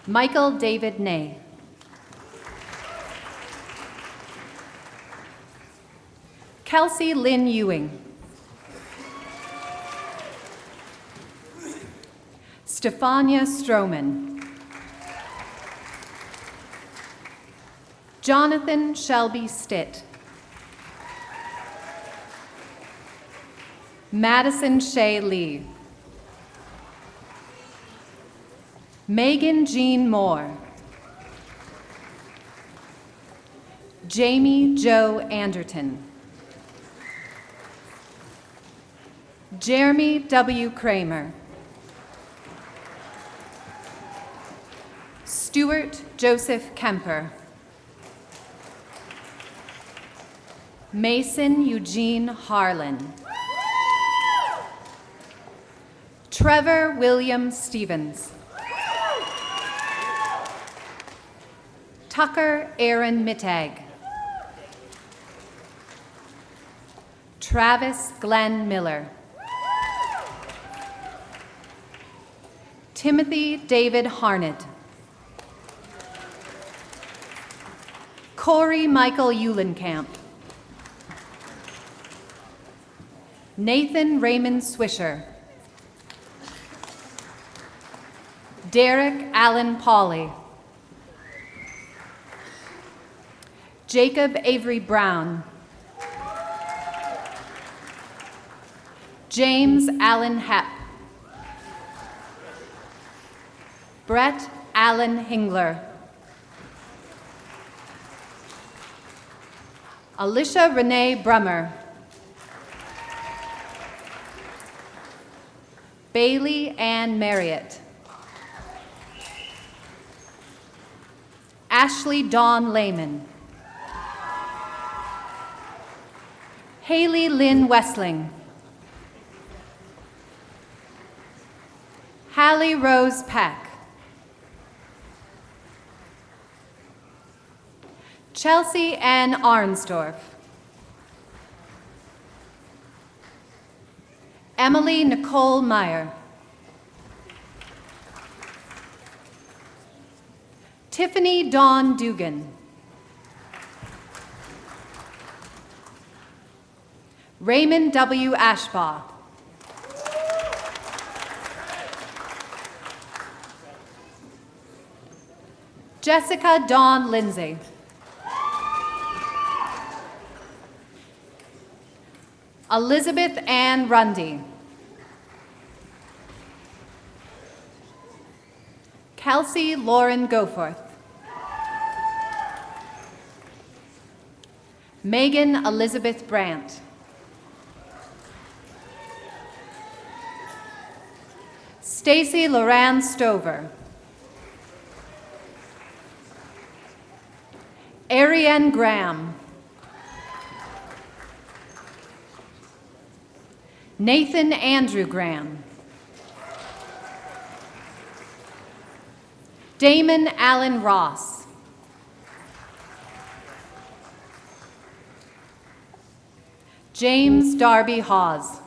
Michael David Ney. Kelsey Lynn Ewing. Stefania Stroman. Jonathan Shelby Stitt. Madison Shea Lee. Megan Jean Moore. Jamie Joe Anderton. Jeremy W. Kramer. Stuart Joseph Kemper. Mason Eugene Harlan. Trevor William Stevens. Tucker Aaron Mittag. Travis Glenn Miller. Timothy David Harnett. Corey Michael Eulenkamp. Nathan Raymond Swisher. Derek Allen Pauley. Jacob Avery Brown. James Allen Hepp. Brett Allen Hingler. Alicia Renee Brummer. Bailey Ann Marriott. Ashley Dawn Lehman. Haley Lynn Wessling. Hallie Rose Peck. Chelsea Ann Arnsdorf. Emily Nicole Meyer. Tiffany Dawn Dugan. Raymond W. Ashbaugh. Jessica Dawn Lindsay. Elizabeth Ann Rundy. Kelsey Lauren Goforth. Megan Elizabeth Brandt. Stacy Loran Stover. Ariane Graham. Nathan Andrew Graham. Damon Allen Ross. James Darby Hawes.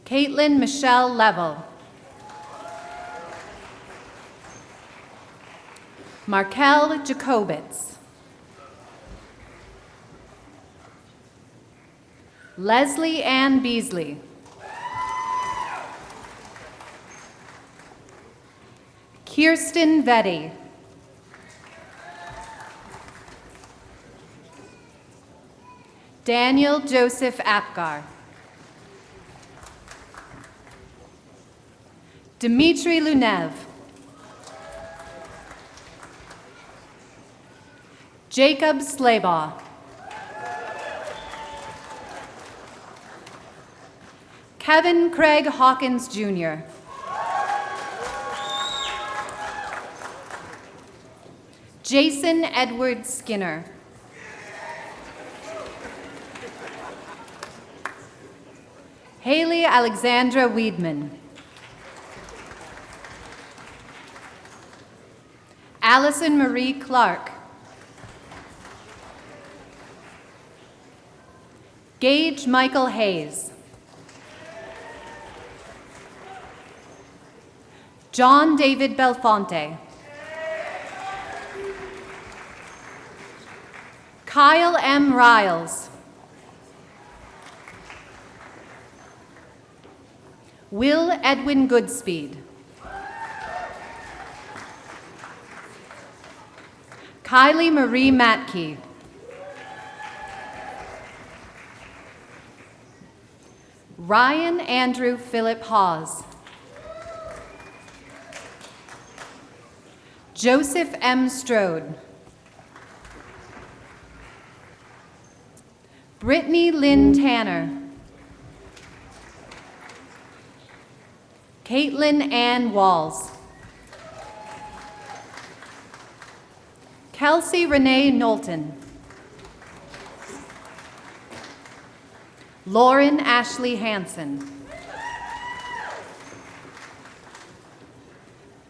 Caitlin Michelle Level. Markel Jacobitz. Leslie Ann Beasley. Kirsten Vetty. Daniel Joseph Apgar. Dimitri Lunev. Jacob Slaybaugh. Kevin Craig Hawkins, Jr. Jason Edward Skinner. Haley Alexandra Weedman. Allison Marie Clark. Gage Michael Hayes. John David Belfonte. Kyle M. Riles. Will Edwin Goodspeed. Kylie Marie Matke. Ryan Andrew Philip Hawes. Joseph M. Strode. Brittany Lynn Tanner. Caitlin Ann Walls. Kelsey Renee Knowlton. Lauren Ashley Hansen.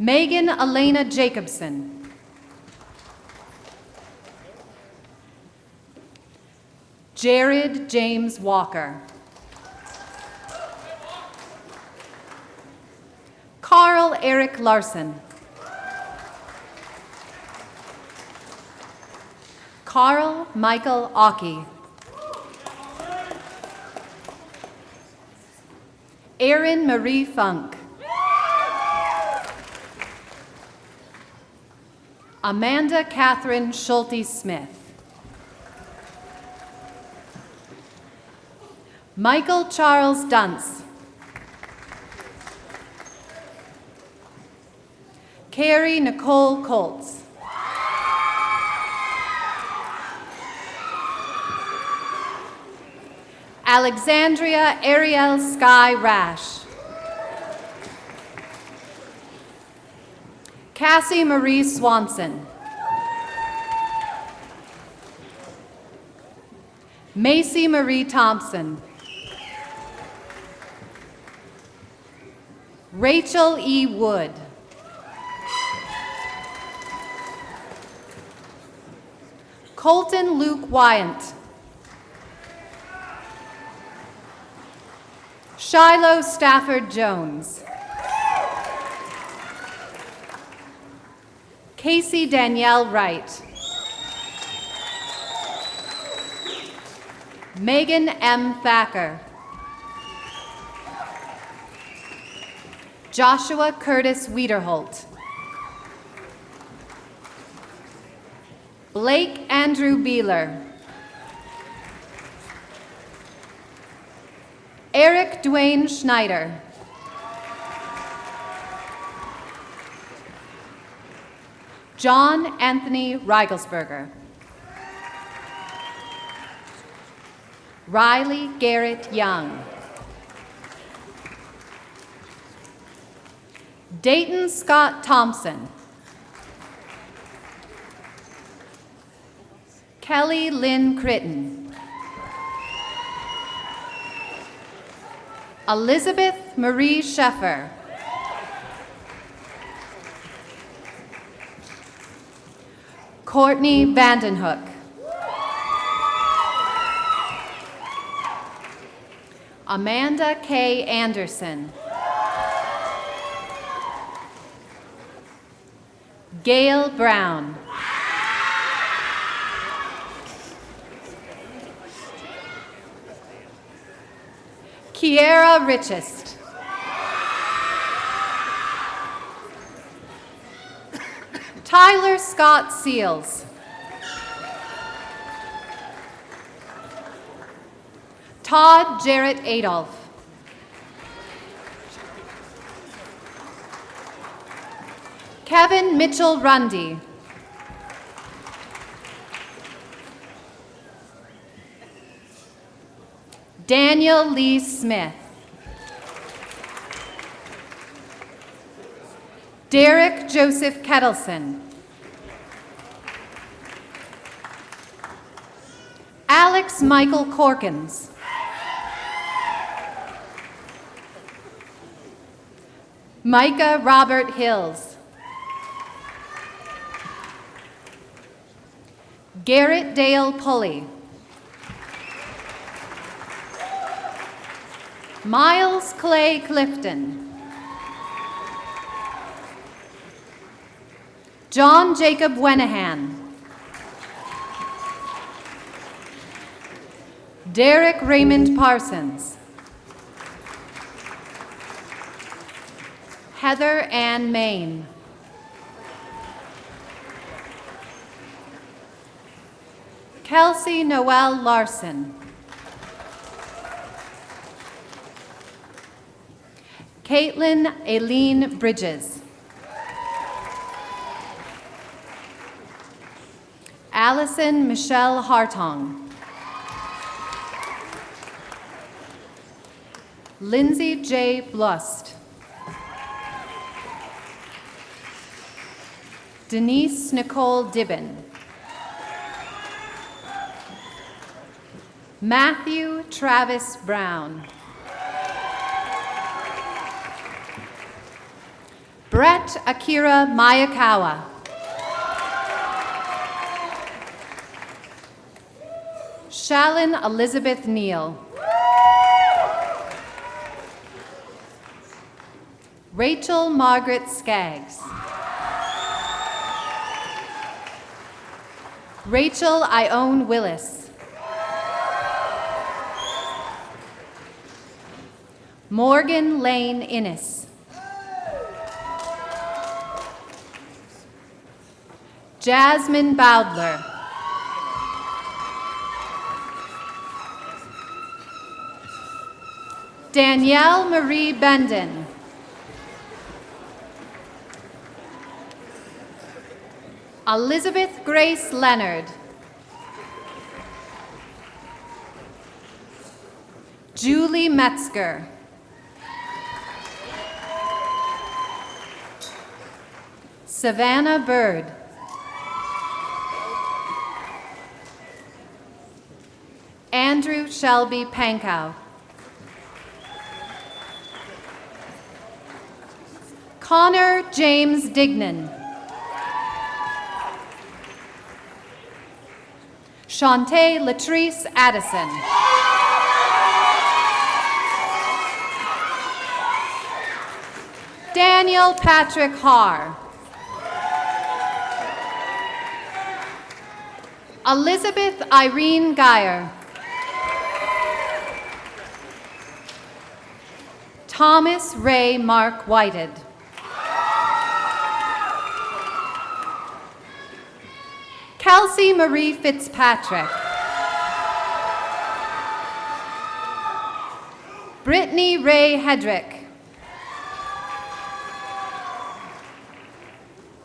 Megan Elena Jacobson. Jared James Walker. Carl Eric Larson. Carl Michael Aki. Erin Marie Funk. Amanda Catherine Schulte Smith. Michael Charles Dunce. Carrie Nicole Colts. Alexandria Ariel Sky Rash. Cassie Marie Swanson. Macy Marie Thompson. Rachel E. Wood. Colton Luke Wyant. Shiloh Stafford Jones. Casey Danielle Wright. Megan M. Thacker. Joshua Curtis Wiederholt. Blake Andrew Beeler. Eric Dwayne Schneider. John Anthony Reigelsberger. Riley Garrett Young. Dayton Scott Thompson. Kelly Lynn Critton. Elizabeth Marie Sheffer. Courtney Vandenhoek. Amanda K. Anderson. Gail Brown. Kiera Richest. Tyler Scott Seals. Todd Jarrett Adolph. Kevin Mitchell Rundy. Daniel Lee Smith. Derek Joseph Kettleson. Alex Michael Corkins. Micah Robert Hills. Garrett Dale Pulley. Miles Clay Clifton. John Jacob Wenahan. Derek Raymond Parsons. Heather Ann Main. Kelsey Noel Larson. Caitlin Aileen Bridges. Allison Michelle Hartong. Lindsay J. Blust. Denise Nicole Dibben. Matthew Travis Brown. Brett Akira Mayakawa. Shallon Elizabeth Neal. Rachel Margaret Skaggs. Rachel Ione Willis. Morgan Lane Innes. Jasmine Bowdler. Danielle Marie Bendon. Elizabeth Grace Leonard. Julie Metzger. Savannah Bird. Andrew Shelby Pankow. Connor James Dignan. Shantae Latrice Addison. Daniel Patrick Haar. Elizabeth Irene Geyer. Thomas Ray Mark Whited. Kelsey Marie Fitzpatrick. Brittany Ray Hedrick.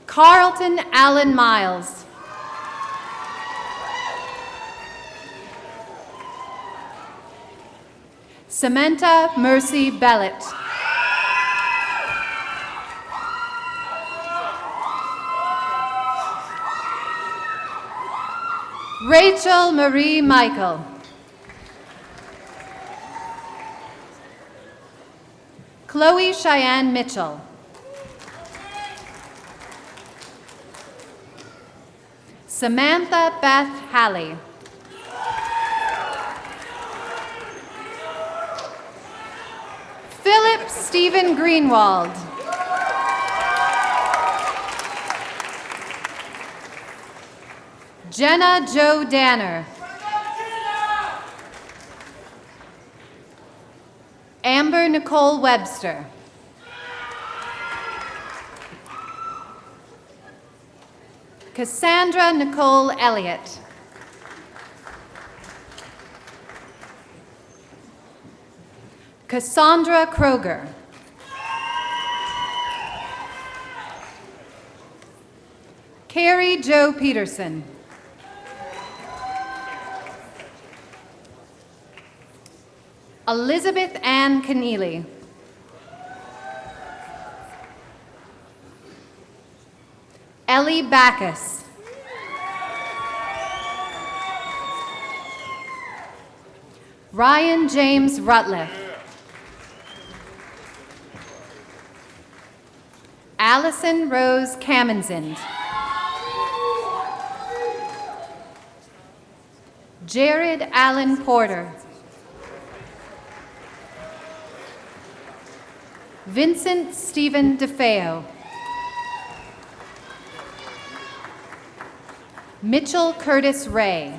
Carlton Allen Miles. Samantha Mercy Bellett. Rachel Marie Michael. Chloe Cheyenne Mitchell. Samantha Beth Halley. Philip Stephen Greenwald. Jenna Jo Danner. Amber Nicole Webster. Cassandra Nicole Elliott. Cassandra Kroger. Carrie Jo Peterson. Elizabeth Ann Keneally. Ellie Backus. Ryan James Rutliff. Allison Rose Kamenzind. Jared Allen Porter. Vincent Stephen DeFeo. Mitchell Curtis Ray.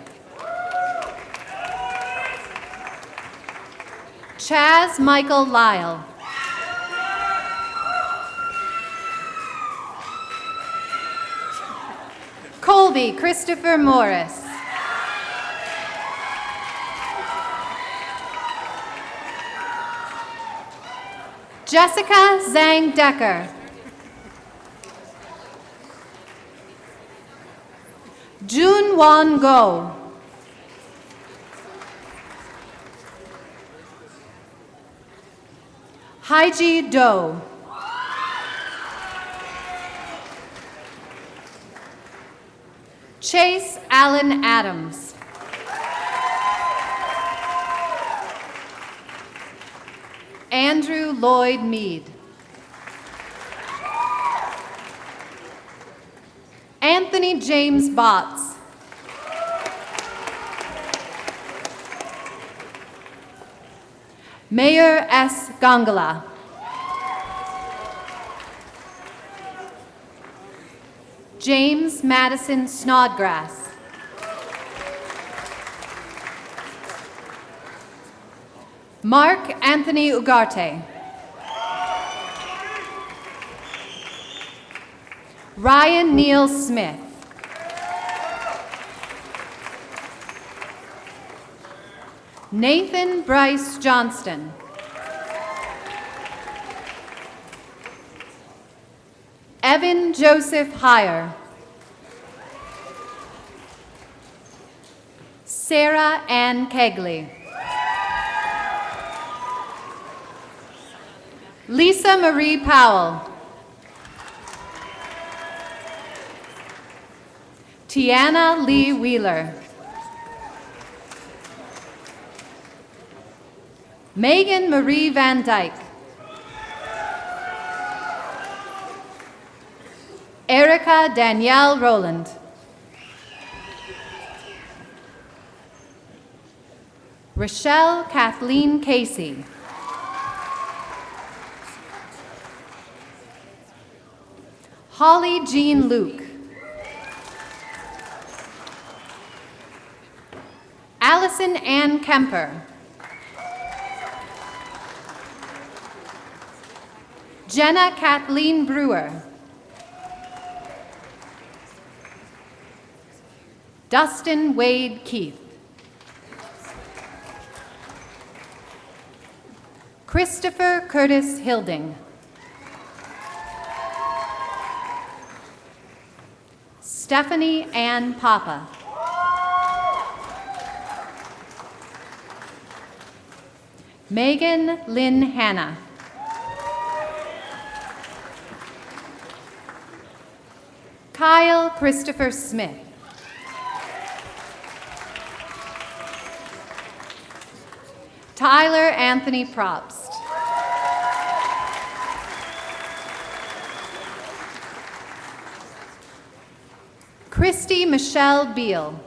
Chaz Michael Lyle. Colby Christopher Morris. Jessica Zhang Decker. Jun Wan Go. Haiji Do. Chase Allen Adams. Andrew Lloyd Mead. Anthony James Botts. Mayor S. Gongala. James Madison Snodgrass. Mark Anthony Ugarte. Ryan Neal Smith. Nathan Bryce Johnston. Evan Joseph Heyer. Sarah Ann Kegley. Lisa Marie Powell. Tiana Lee Wheeler. Megan Marie Van Dyke. Erica Danielle Rowland. Rochelle Kathleen Casey. Holly Jean Luke. Allison Ann Kemper. Jenna Kathleen Brewer. Dustin Wade Keith. Christopher Curtis Hilding. Stephanie Ann Papa. Megan Lynn Hanna. Kyle Christopher Smith. Tyler Anthony Probst. Christy Michelle Beal.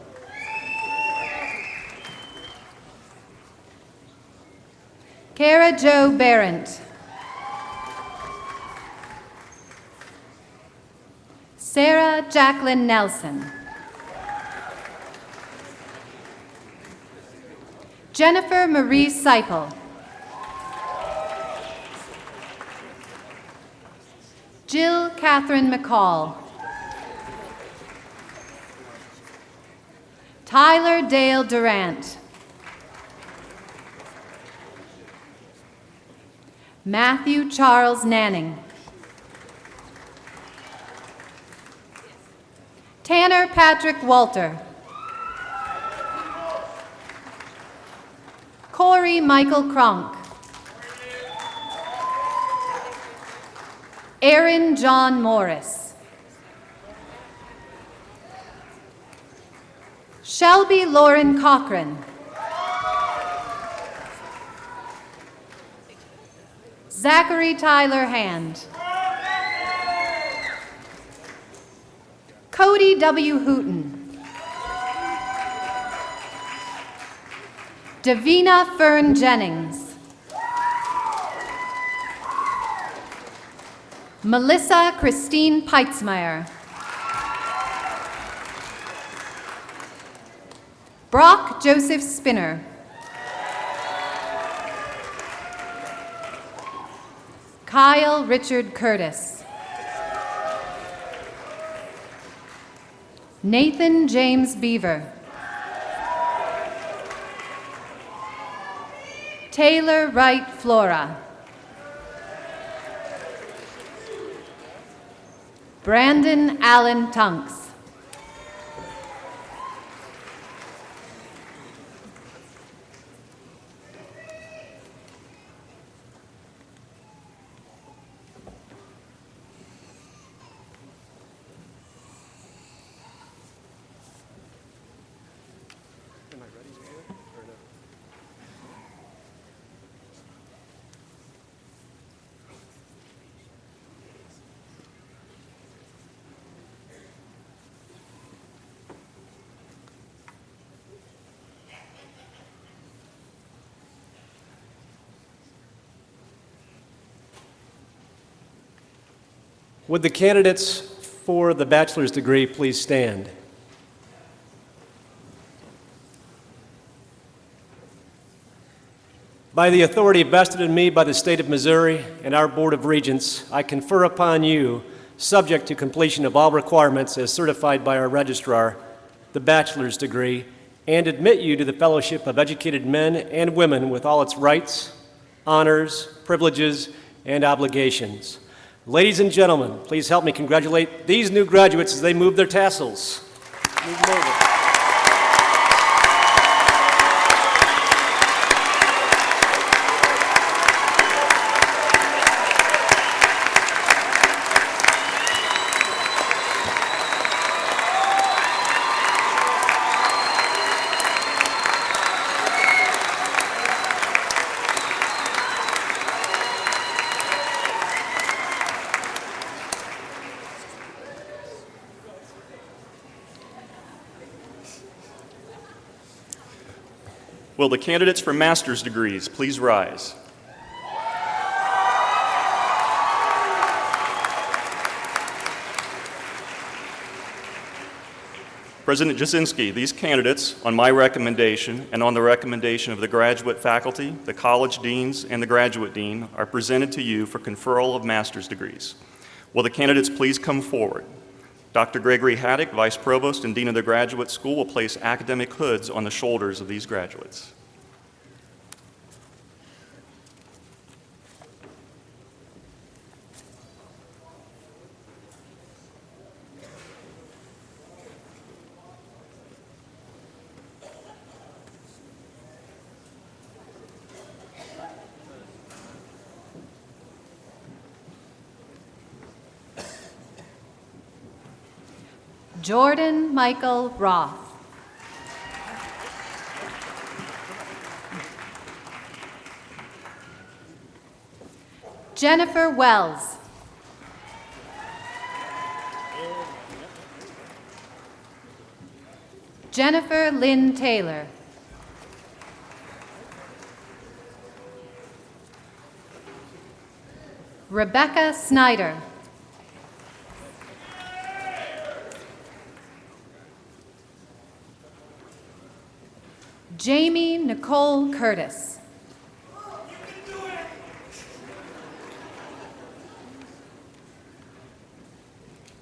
Kara Jo Barrett. Sarah Jacqueline Nelson. Jennifer Marie Seipel. Jill Catherine McCall. Tyler Dale Durant. Matthew Charles Nanning. Tanner Patrick Walter. Corey Michael Cronk. Aaron John Morris. Shelby Lauren Cochran. Zachary Tyler Hand. Cody W. Hooten. Davina Fern Jennings. Melissa Christine Peitzmeyer. Brock Joseph Spinner. Kyle Richard Curtis. Nathan James Beaver. Taylor Wright Flora. Brandon Allen Tunks. Would the candidates for the bachelor's degree please stand? By the authority vested in me by the state of Missouri and our Board of Regents, I confer upon you, subject to completion of all requirements as certified by our registrar, the bachelor's degree, and admit you to the fellowship of educated men and women with all its rights, honors, privileges, and obligations. Ladies and gentlemen, please help me congratulate these new graduates as they move their tassels. Move them over. Will the candidates for master's degrees please rise? President Jasinski, these candidates, on my recommendation and on the recommendation of the graduate faculty, the college deans, and the graduate dean, are presented to you for conferral of master's degrees. Will the candidates please come forward? Dr. Gregory Haddock, Vice Provost and Dean of the Graduate School, will place academic hoods on the shoulders of these graduates. Jordan Michael Roth. Jennifer Wells. Jennifer Lynn Taylor. Rebecca Snyder. Jamie Nicole Curtis.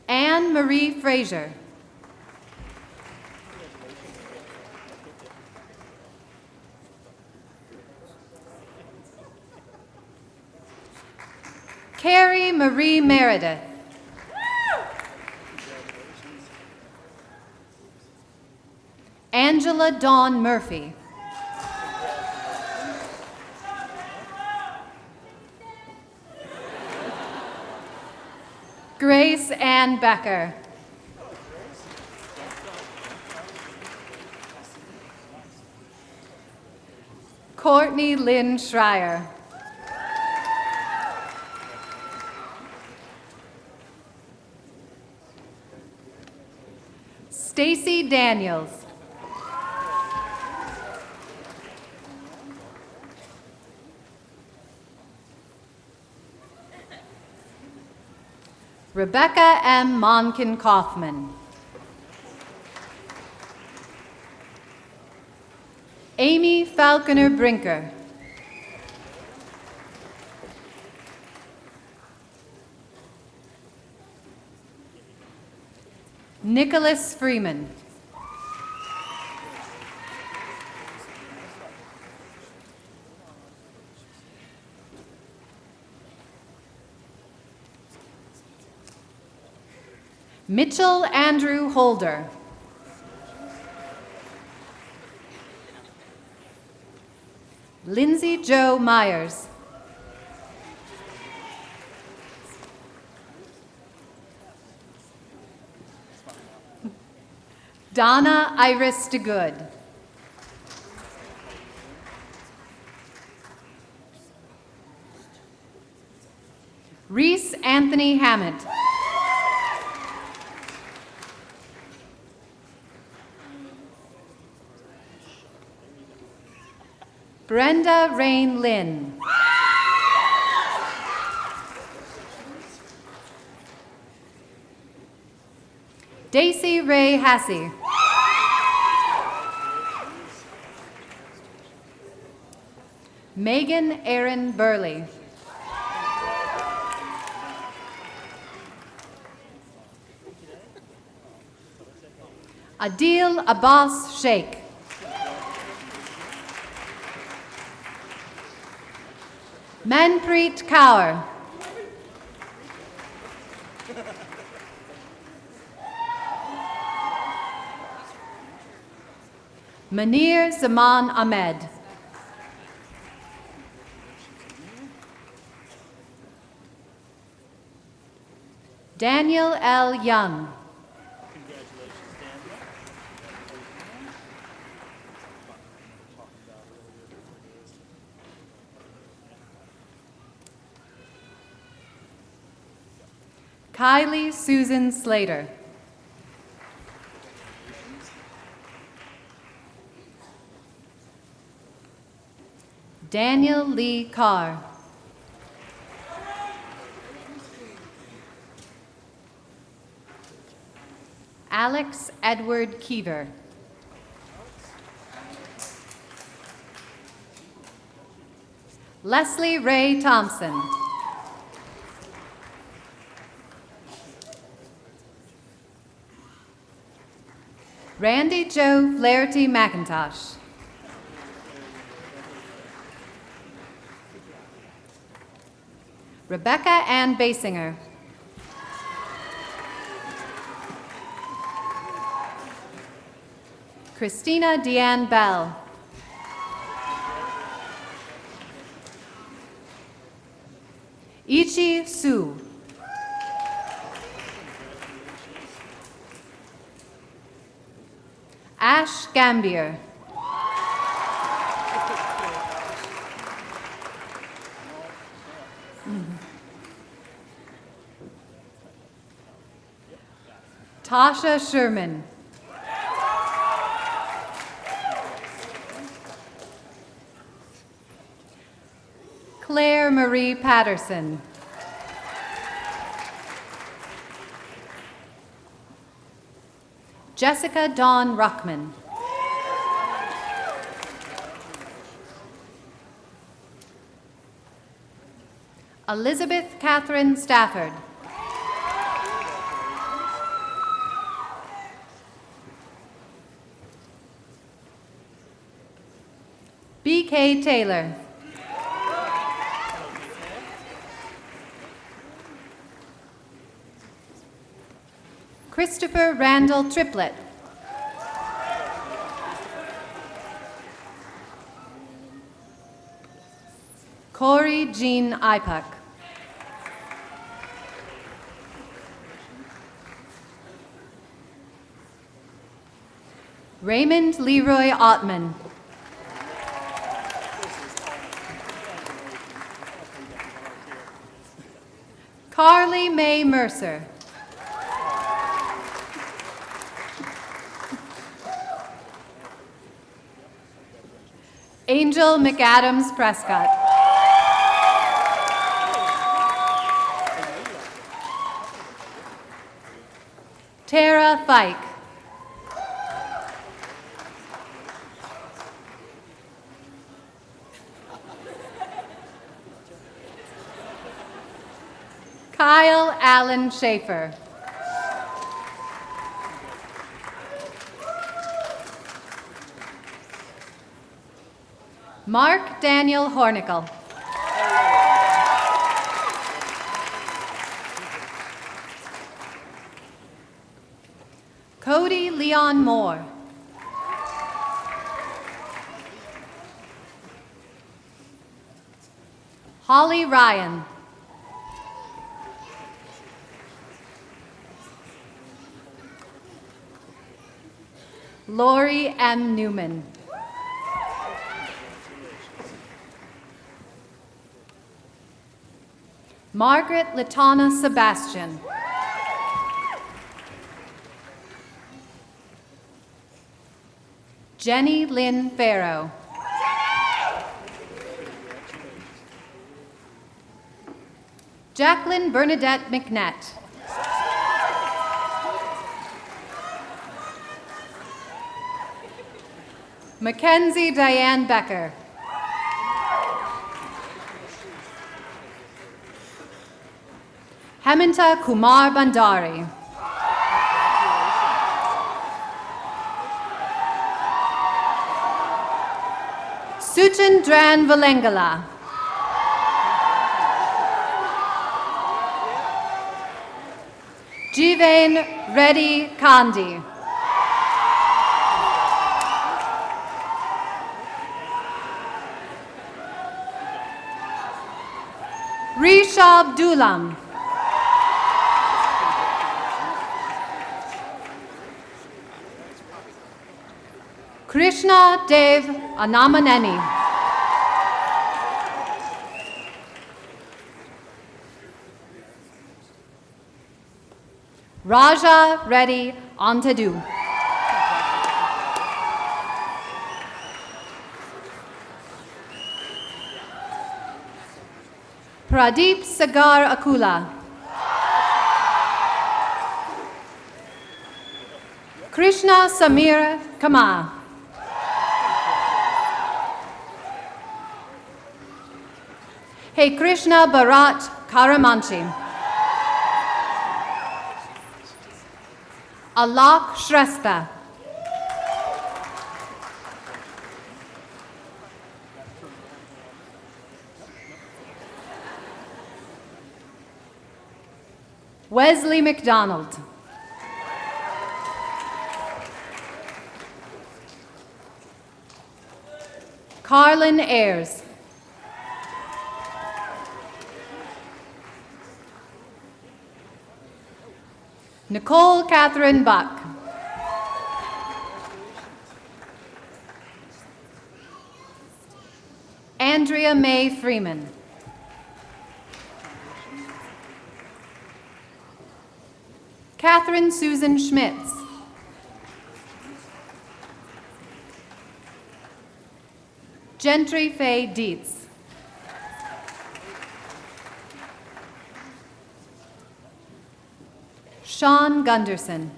Anne Marie Frazier. Carrie Marie Meredith. Angela Dawn Murphy. Grace Ann Becker. Courtney Lynn Schreier. Stacy Daniels. Rebecca M. Monken Kaufman. Amy Falconer Brinker. Nicholas Freeman. Mitchell Andrew Holder. Lindsay Joe Myers. Donna Iris DeGood. Reese Anthony Hammett. Brenda Rain Lynn. Daisy Ray Hassey. Megan Erin Burley. Adil Abbas Sheikh. Manpreet Kaur. Manir Zaman Ahmed. Daniel L. Young. Kylie Susan Slater. Daniel Lee Carr. Alex Edward Keever. Leslie Ray Thompson. Randy Joe Flaherty McIntosh. Rebecca Ann Basinger. Christina Deanne Bell. Ichi Su. Ash Gambier. Tasha Sherman. Claire Marie Patterson. Jessica Dawn Ruckman. Elizabeth Catherine Stafford. B.K. Taylor. Christopher Randall Triplett. Corey Jean Ipuck. Raymond Leroy Ottman. Carly Mae Mercer. Angel McAdams Prescott. Tara Fike. Kyle Allen Schaefer. Mark Daniel Hornickel. Cody Leon Moore. Holly Ryan. Lori M. Newman. Margaret Latana Sebastian. Jenny Lynn Farrow. Jacqueline Bernadette McNett. Mackenzie Diane Becker. Hemanta Kumar Bandari. Suchandran Valengala. Jivain Reddy Kandi. Rishab Dulam. Krishna Dev Anamaneni. Raja Reddy Antadu. Pradeep Sagar Akula. Krishna Samir Kama. Hey Krishna Bharat Karamanchi. Alak Shrestha. Wesley McDonald. Carlin Ayers. Nicole Catherine Buck. Andrea Mae Freeman. Catherine Susan Schmitz. Gentry Faye Dietz. Sean Gunderson.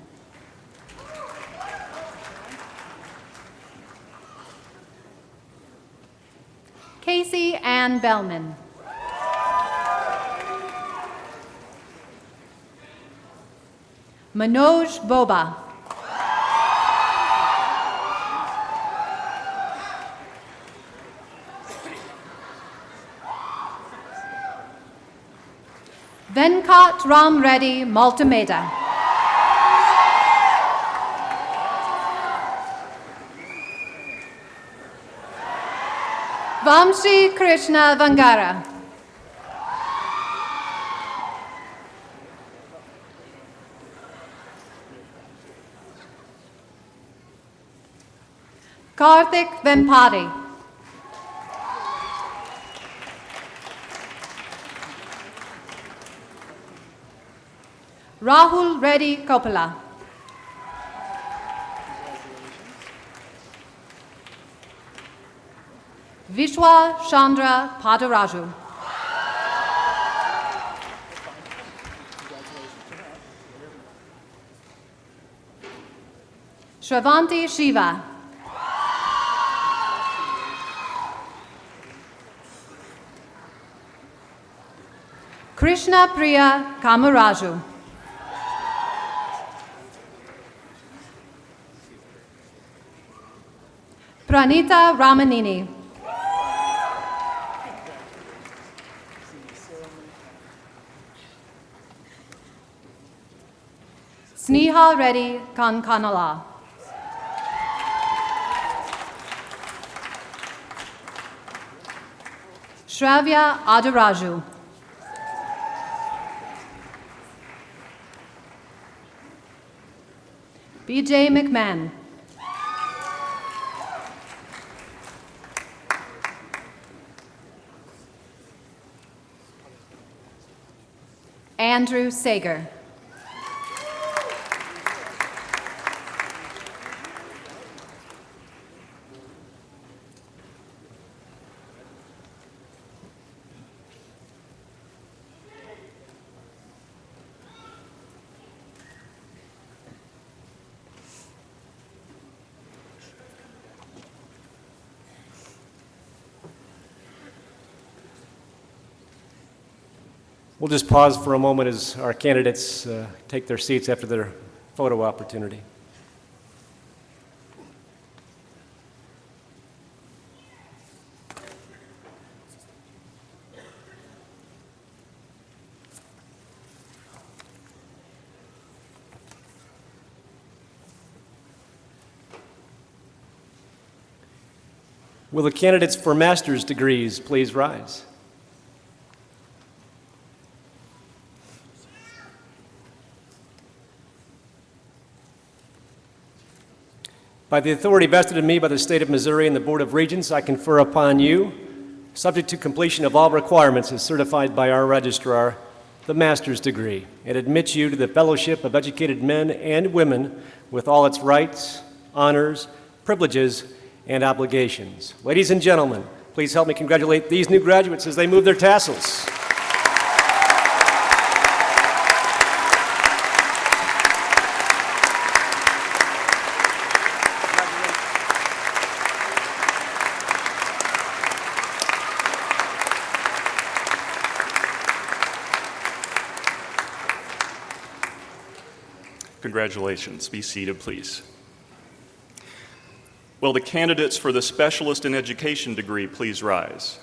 Casey Ann Bellman. Manoj Boba. Venkat Ram Reddy Multimedia. Vamshi Krishna Vangara. Karthik Vempati. Rahul Reddy Kopala. Vishwa Chandra Padaraju. Shravanti Shiva. Krishna Priya Kamaraju. Pranita Ramanini. Sneha Reddy Kankanala. Shravya Adaraju. BJ McMahon. Andrew Sager. We'll just pause for a moment as our candidates take their seats after their photo opportunity. Will the candidates for master's degrees please rise? By the authority vested in me by the State of Missouri and the Board of Regents, I confer upon you, subject to completion of all requirements as certified by our registrar, the master's degree, and admit you to the fellowship of educated men and women with all its rights, honors, privileges, and obligations. Ladies and gentlemen, please help me congratulate these new graduates as they move their tassels. Congratulations. Be seated, please. Will the candidates for the Specialist in Education degree please rise?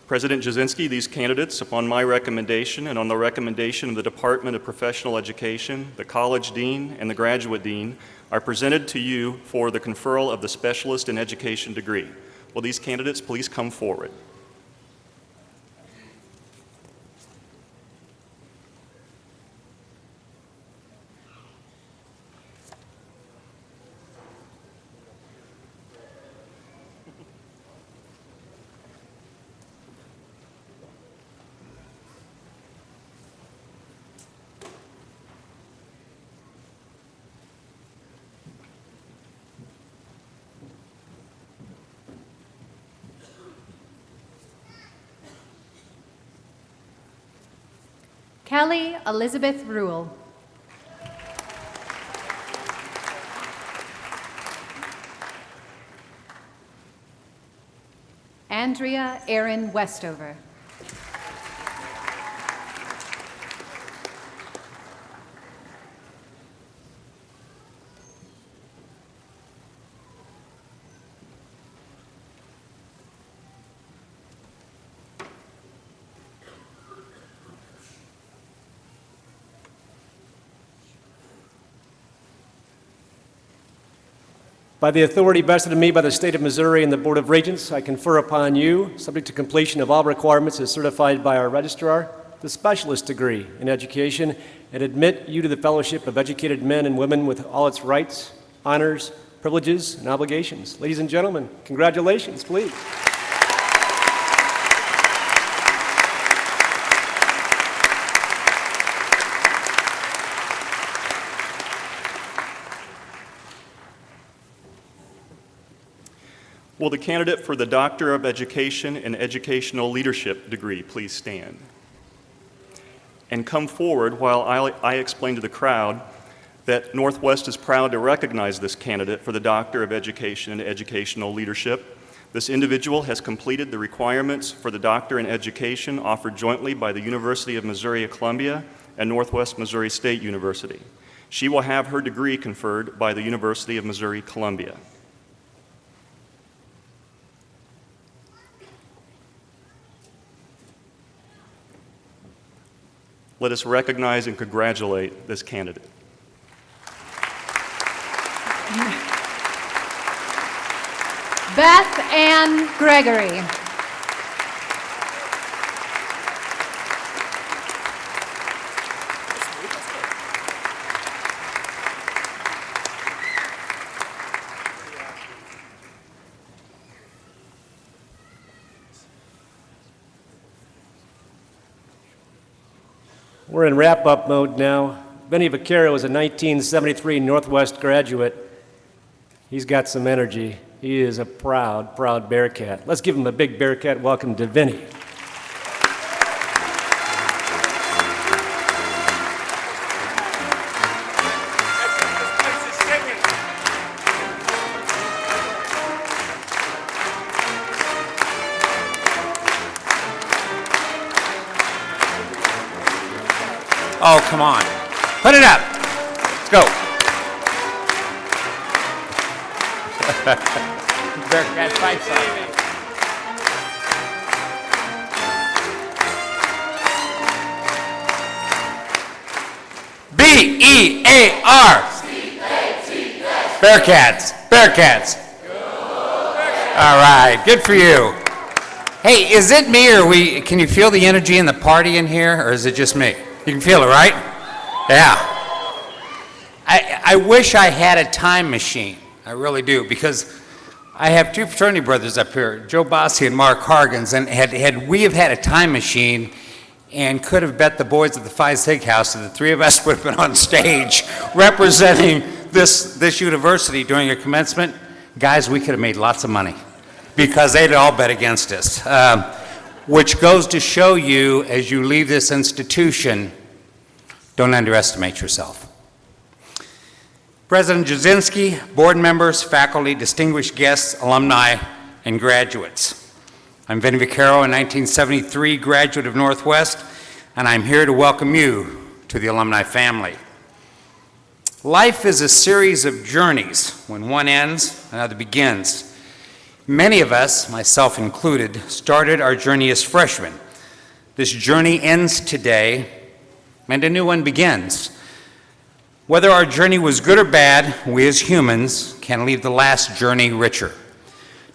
President Jasinski, these candidates, upon my recommendation and on the recommendation of the Department of Professional Education, the College Dean, and the Graduate Dean, are presented to you for the conferral of the Specialist in Education degree. Will these candidates please come forward? Kelly Elizabeth Rule. Andrea Erin Westover. By the authority vested in me by the State of Missouri and the Board of Regents, I confer upon you, subject to completion of all requirements as certified by our registrar, the specialist degree in education, and admit you to the fellowship of educated men and women with all its rights, honors, privileges, and obligations. Ladies and gentlemen, congratulations, please. Will the candidate for the Doctor of Education and Educational Leadership degree please stand? And come forward while I explain to the crowd that Northwest is proud to recognize this candidate for the Doctor of Education and Educational Leadership. This individual has completed the requirements for the doctor in education offered jointly by the University of Missouri at Columbia and Northwest Missouri State University. She will have her degree conferred by the University of Missouri Columbia. Let us recognize and congratulate this candidate. Beth Ann Gregory. We're in wrap-up mode now. Benny Vaccaro is a 1973 Northwest graduate. He's got some energy. He is a proud, proud Bearcat. Let's give him a big Bearcat welcome to Vinny. Oh, come on. Put it up. Let's go. Bearcat fight song. B-E-A-R. Bearcats. Bearcats. All right, good for you. Hey, is it me or can you feel the energy in the party in here, or is it just me? You can feel it, right? Yeah. I wish I had a time machine. I really do, because I have two fraternity brothers up here, Joe Bossi and Mark Hargens, and had we have had a time machine and could have bet the boys at the Phi Sig House that the three of us would have been on stage representing this university during a commencement, guys, we could have made lots of money because they'd all bet against us. Which goes to show you, as you leave this institution, don't underestimate yourself. President Jasinski, board members, faculty, distinguished guests, alumni, and graduates. I'm Vinny Vaccaro, a 1973 graduate of Northwest, and I'm here to welcome you to the alumni family. Life is a series of journeys. When one ends, another begins. Many of us, myself included, started our journey as freshmen. This journey ends today, and a new one begins. Whether our journey was good or bad, we as humans can leave the last journey richer.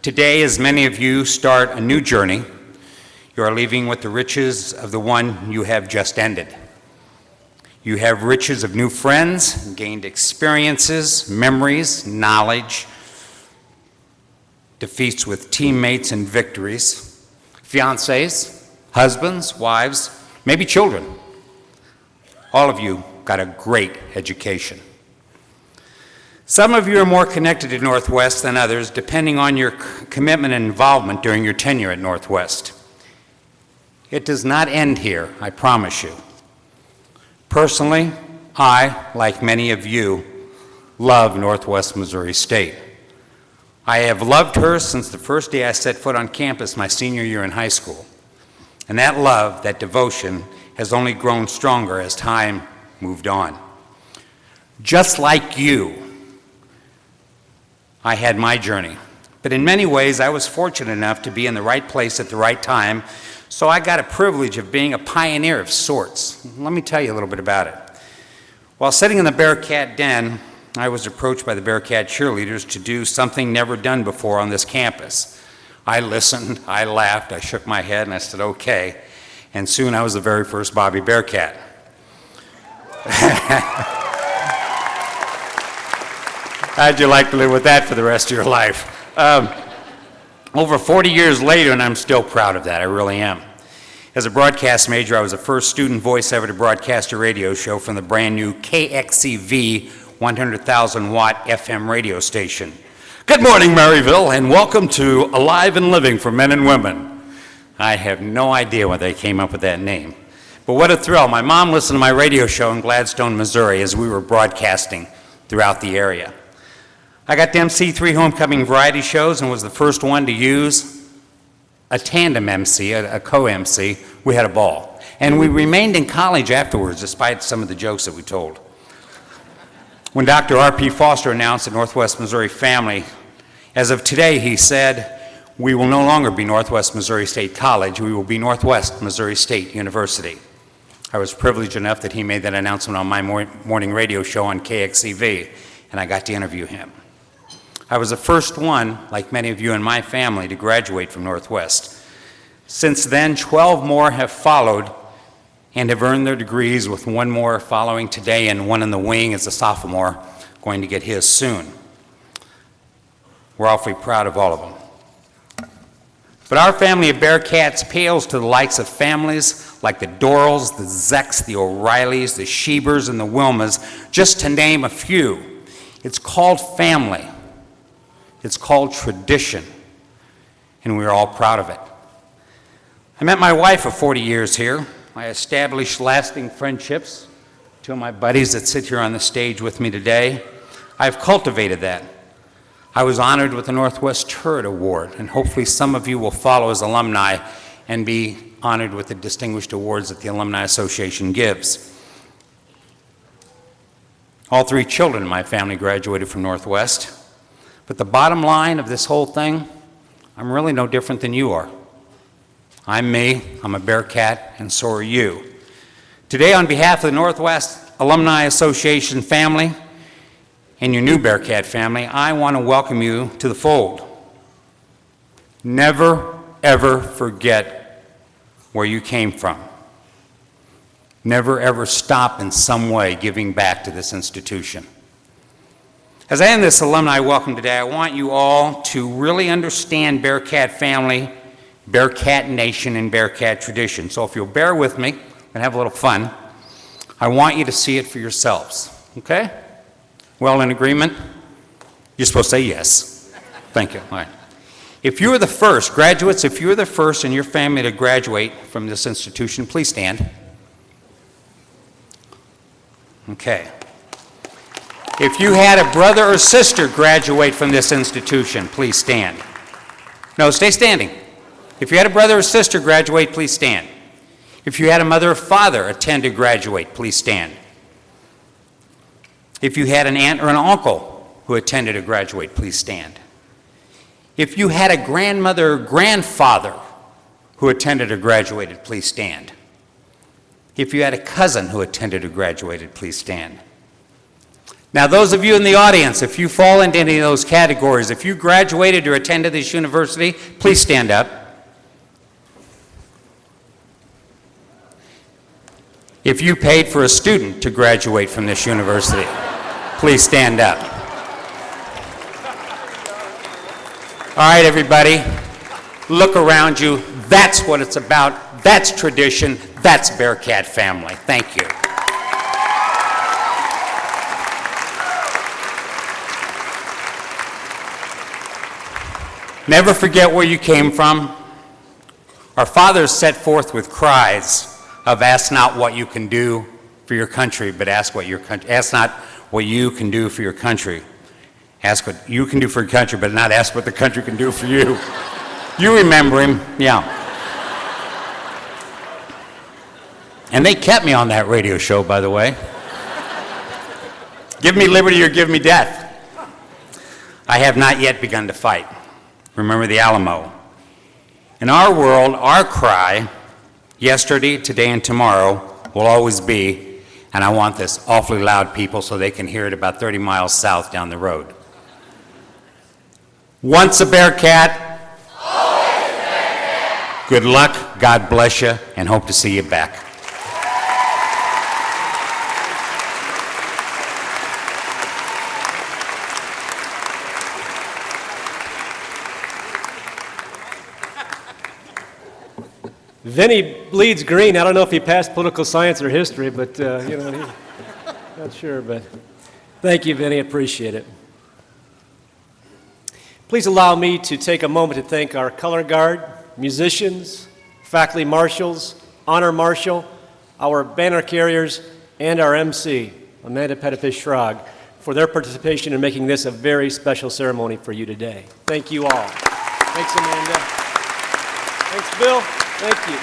Today, as many of you start a new journey, you are leaving with the riches of the one you have just ended. You have riches of new friends, gained experiences, memories, knowledge, defeats with teammates and victories, fiancés, husbands, wives, maybe children. All of you got a great education. Some of you are more connected to Northwest than others, depending on your commitment and involvement during your tenure at Northwest. It does not end here, I promise you. Personally, I, like many of you, love Northwest Missouri State. I have loved her since the first day I set foot on campus my senior year in high school. And that love, that devotion, has only grown stronger as time moved on. Just like you, I had my journey. But in many ways, I was fortunate enough to be in the right place at the right time, so I got a privilege of being a pioneer of sorts. Let me tell you a little bit about it. While sitting in the Bearcat Den, I was approached by the Bearcat cheerleaders to do something never done before on this campus. I listened, I laughed, I shook my head, and I said, okay. And soon I was the very first Bobby Bearcat. How'd you like to live with that for the rest of your life? Over 40 years later, and I'm still proud of that, I really am. As a broadcast major, I was the first student voice ever to broadcast a radio show from the brand new KXCV 100,000 watt FM radio station. Good morning, Maryville, and welcome to Alive and Living for Men and Women. I have no idea why they came up with that name. But what a thrill. My mom listened to my radio show in Gladstone, Missouri as we were broadcasting throughout the area. I got to MC 3 homecoming variety shows and was the first one to use a tandem MC, a co-MC. We had a ball. And we remained in college afterwards, despite some of the jokes that we told. When Dr. R.P. Foster announced the Northwest Missouri family, as of today, he said, we will no longer be Northwest Missouri State College, we will be Northwest Missouri State University. I was privileged enough that he made that announcement on my morning radio show on KXCV, and I got to interview him. I was the first one, like many of you in my family, to graduate from Northwest. Since then, 12 more have followed and have earned their degrees, with one more following today and one in the wing as a sophomore, going to get his soon. We're awfully proud of all of them. But our family of Bearcats pales to the likes of families like the Dorrells, the Zecks, the O'Reillys, the Shebers, and the Wilmas, just to name a few. It's called family. It's called tradition, and we're all proud of it. I met my wife of 40 years here. I established lasting friendships, two of my buddies that sit here on the stage with me today. I've cultivated that. I was honored with the Northwest Turret Award, and hopefully some of you will follow as alumni and be honored with the distinguished awards that the Alumni Association gives. All 3 children in my family graduated from Northwest. But the bottom line of this whole thing, I'm really no different than you are. I'm me, I'm a Bearcat, and so are you. Today, on behalf of the Northwest Alumni Association family and your new Bearcat family, I want to welcome you to the fold. Never, ever forget where you came from. Never, ever stop in some way giving back to this institution. As I end this alumni welcome today, I want you all to really understand Bearcat family, Bearcat nation, and Bearcat tradition. So if you'll bear with me and have a little fun, I want you to see it for yourselves, okay? Well, in agreement? You're supposed to say yes. Thank you. All right. If you are the first, graduates, if you are the first in your family to graduate from this institution, please stand. Okay. If you had a brother or sister graduate from this institution, please stand. No, stay standing. If you had a brother or sister graduate, please stand. If you had a mother or father attend to graduate, please stand. If you had an aunt or an uncle who attended to graduate, please stand. If you had a grandmother or grandfather who attended or graduated, please stand. If you had a cousin who attended or graduated, please stand. Now, those of you in the audience, if you fall into any of those categories, if you graduated or attended this university, please stand up. If you paid for a student to graduate from this university, please stand up. All right, everybody, look around you. That's what it's about. That's tradition. That's Bearcat family. Thank you. Never forget where you came from. Our fathers set forth with cries of ask not what you can do for your country, but ask not what you can do for your country. Ask what you can do for your country, but not ask what the country can do for you. You remember him, yeah. And they kept me on that radio show, by the way. Give me liberty or give me death. I have not yet begun to fight. Remember the Alamo. In our world, our cry, yesterday, today, and tomorrow, will always be, and I want this awfully loud, people, so they can hear it about 30 miles south down the road. Once a Bearcat, always a Bearcat. Good luck, God bless you, and hope to see you back. Vinny bleeds green. I don't know if he passed political science or history, but, not sure, but thank you, Vinny. Appreciate it. Please allow me to take a moment to thank our color guard, musicians, faculty marshals, honor marshal, our banner carriers, and our MC, Amanda Pettifish-Schrag, for their participation in making this a very special ceremony for you today. Thank you all. Thanks, Amanda. Thanks, Bill. Thank you.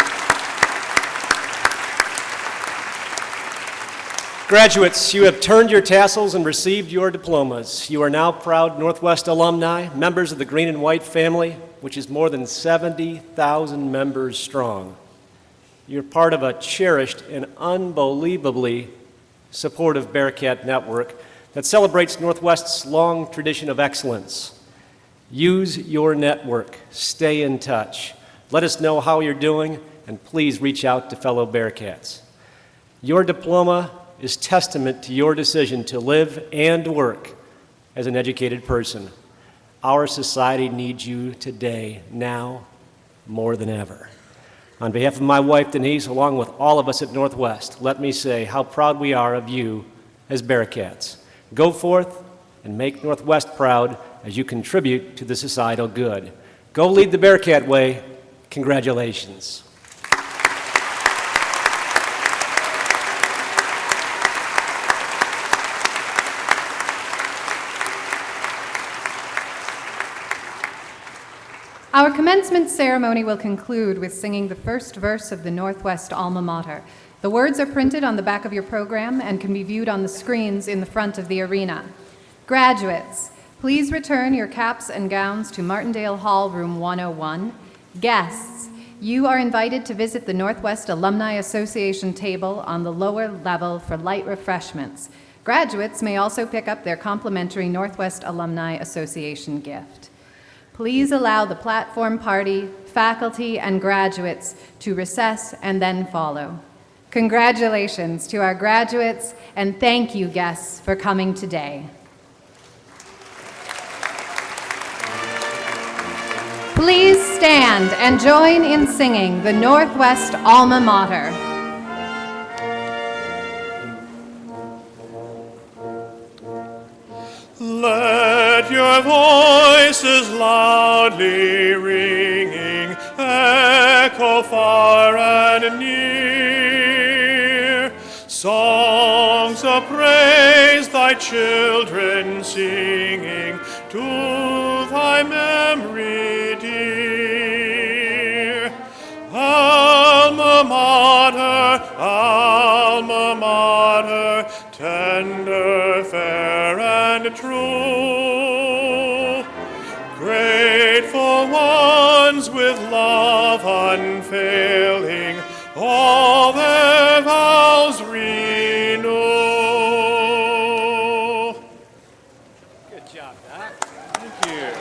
Graduates, you have turned your tassels and received your diplomas. You are now proud Northwest alumni, members of the Green and White family, which is more than 70,000 members strong. You're part of a cherished and unbelievably supportive Bearcat network that celebrates Northwest's long tradition of excellence. Use your network. Stay in touch. Let us know how you're doing, and please reach out to fellow Bearcats. Your diploma is testament to your decision to live and work as an educated person. Our society needs you today, now, more than ever. On behalf of my wife, Denise, along with all of us at Northwest, let me say how proud we are of you as Bearcats. Go forth and make Northwest proud as you contribute to the societal good. Go lead the Bearcat way. Congratulations. Our commencement ceremony will conclude with singing the first verse of the Northwest Alma Mater. The words are printed on the back of your program and can be viewed on the screens in the front of the arena. Graduates, please return your caps and gowns to Martindale Hall, room 101. Guests, you are invited to visit the Northwest Alumni Association table on the lower level for light refreshments. Graduates may also pick up their complimentary Northwest Alumni Association gift. Please allow the platform party, faculty, and graduates to recess and then follow. Congratulations to our graduates, and thank you, guests, for coming today. Please stand and join in singing the Northwest Alma Mater. Let your voices loudly ringing echo far and near. Songs of praise thy children singing to thy memory dear. Alma mater, alma mater, tender, fair, and true. Grateful ones with love unfailing, all their vows renew. Good job, Doc. Thank you.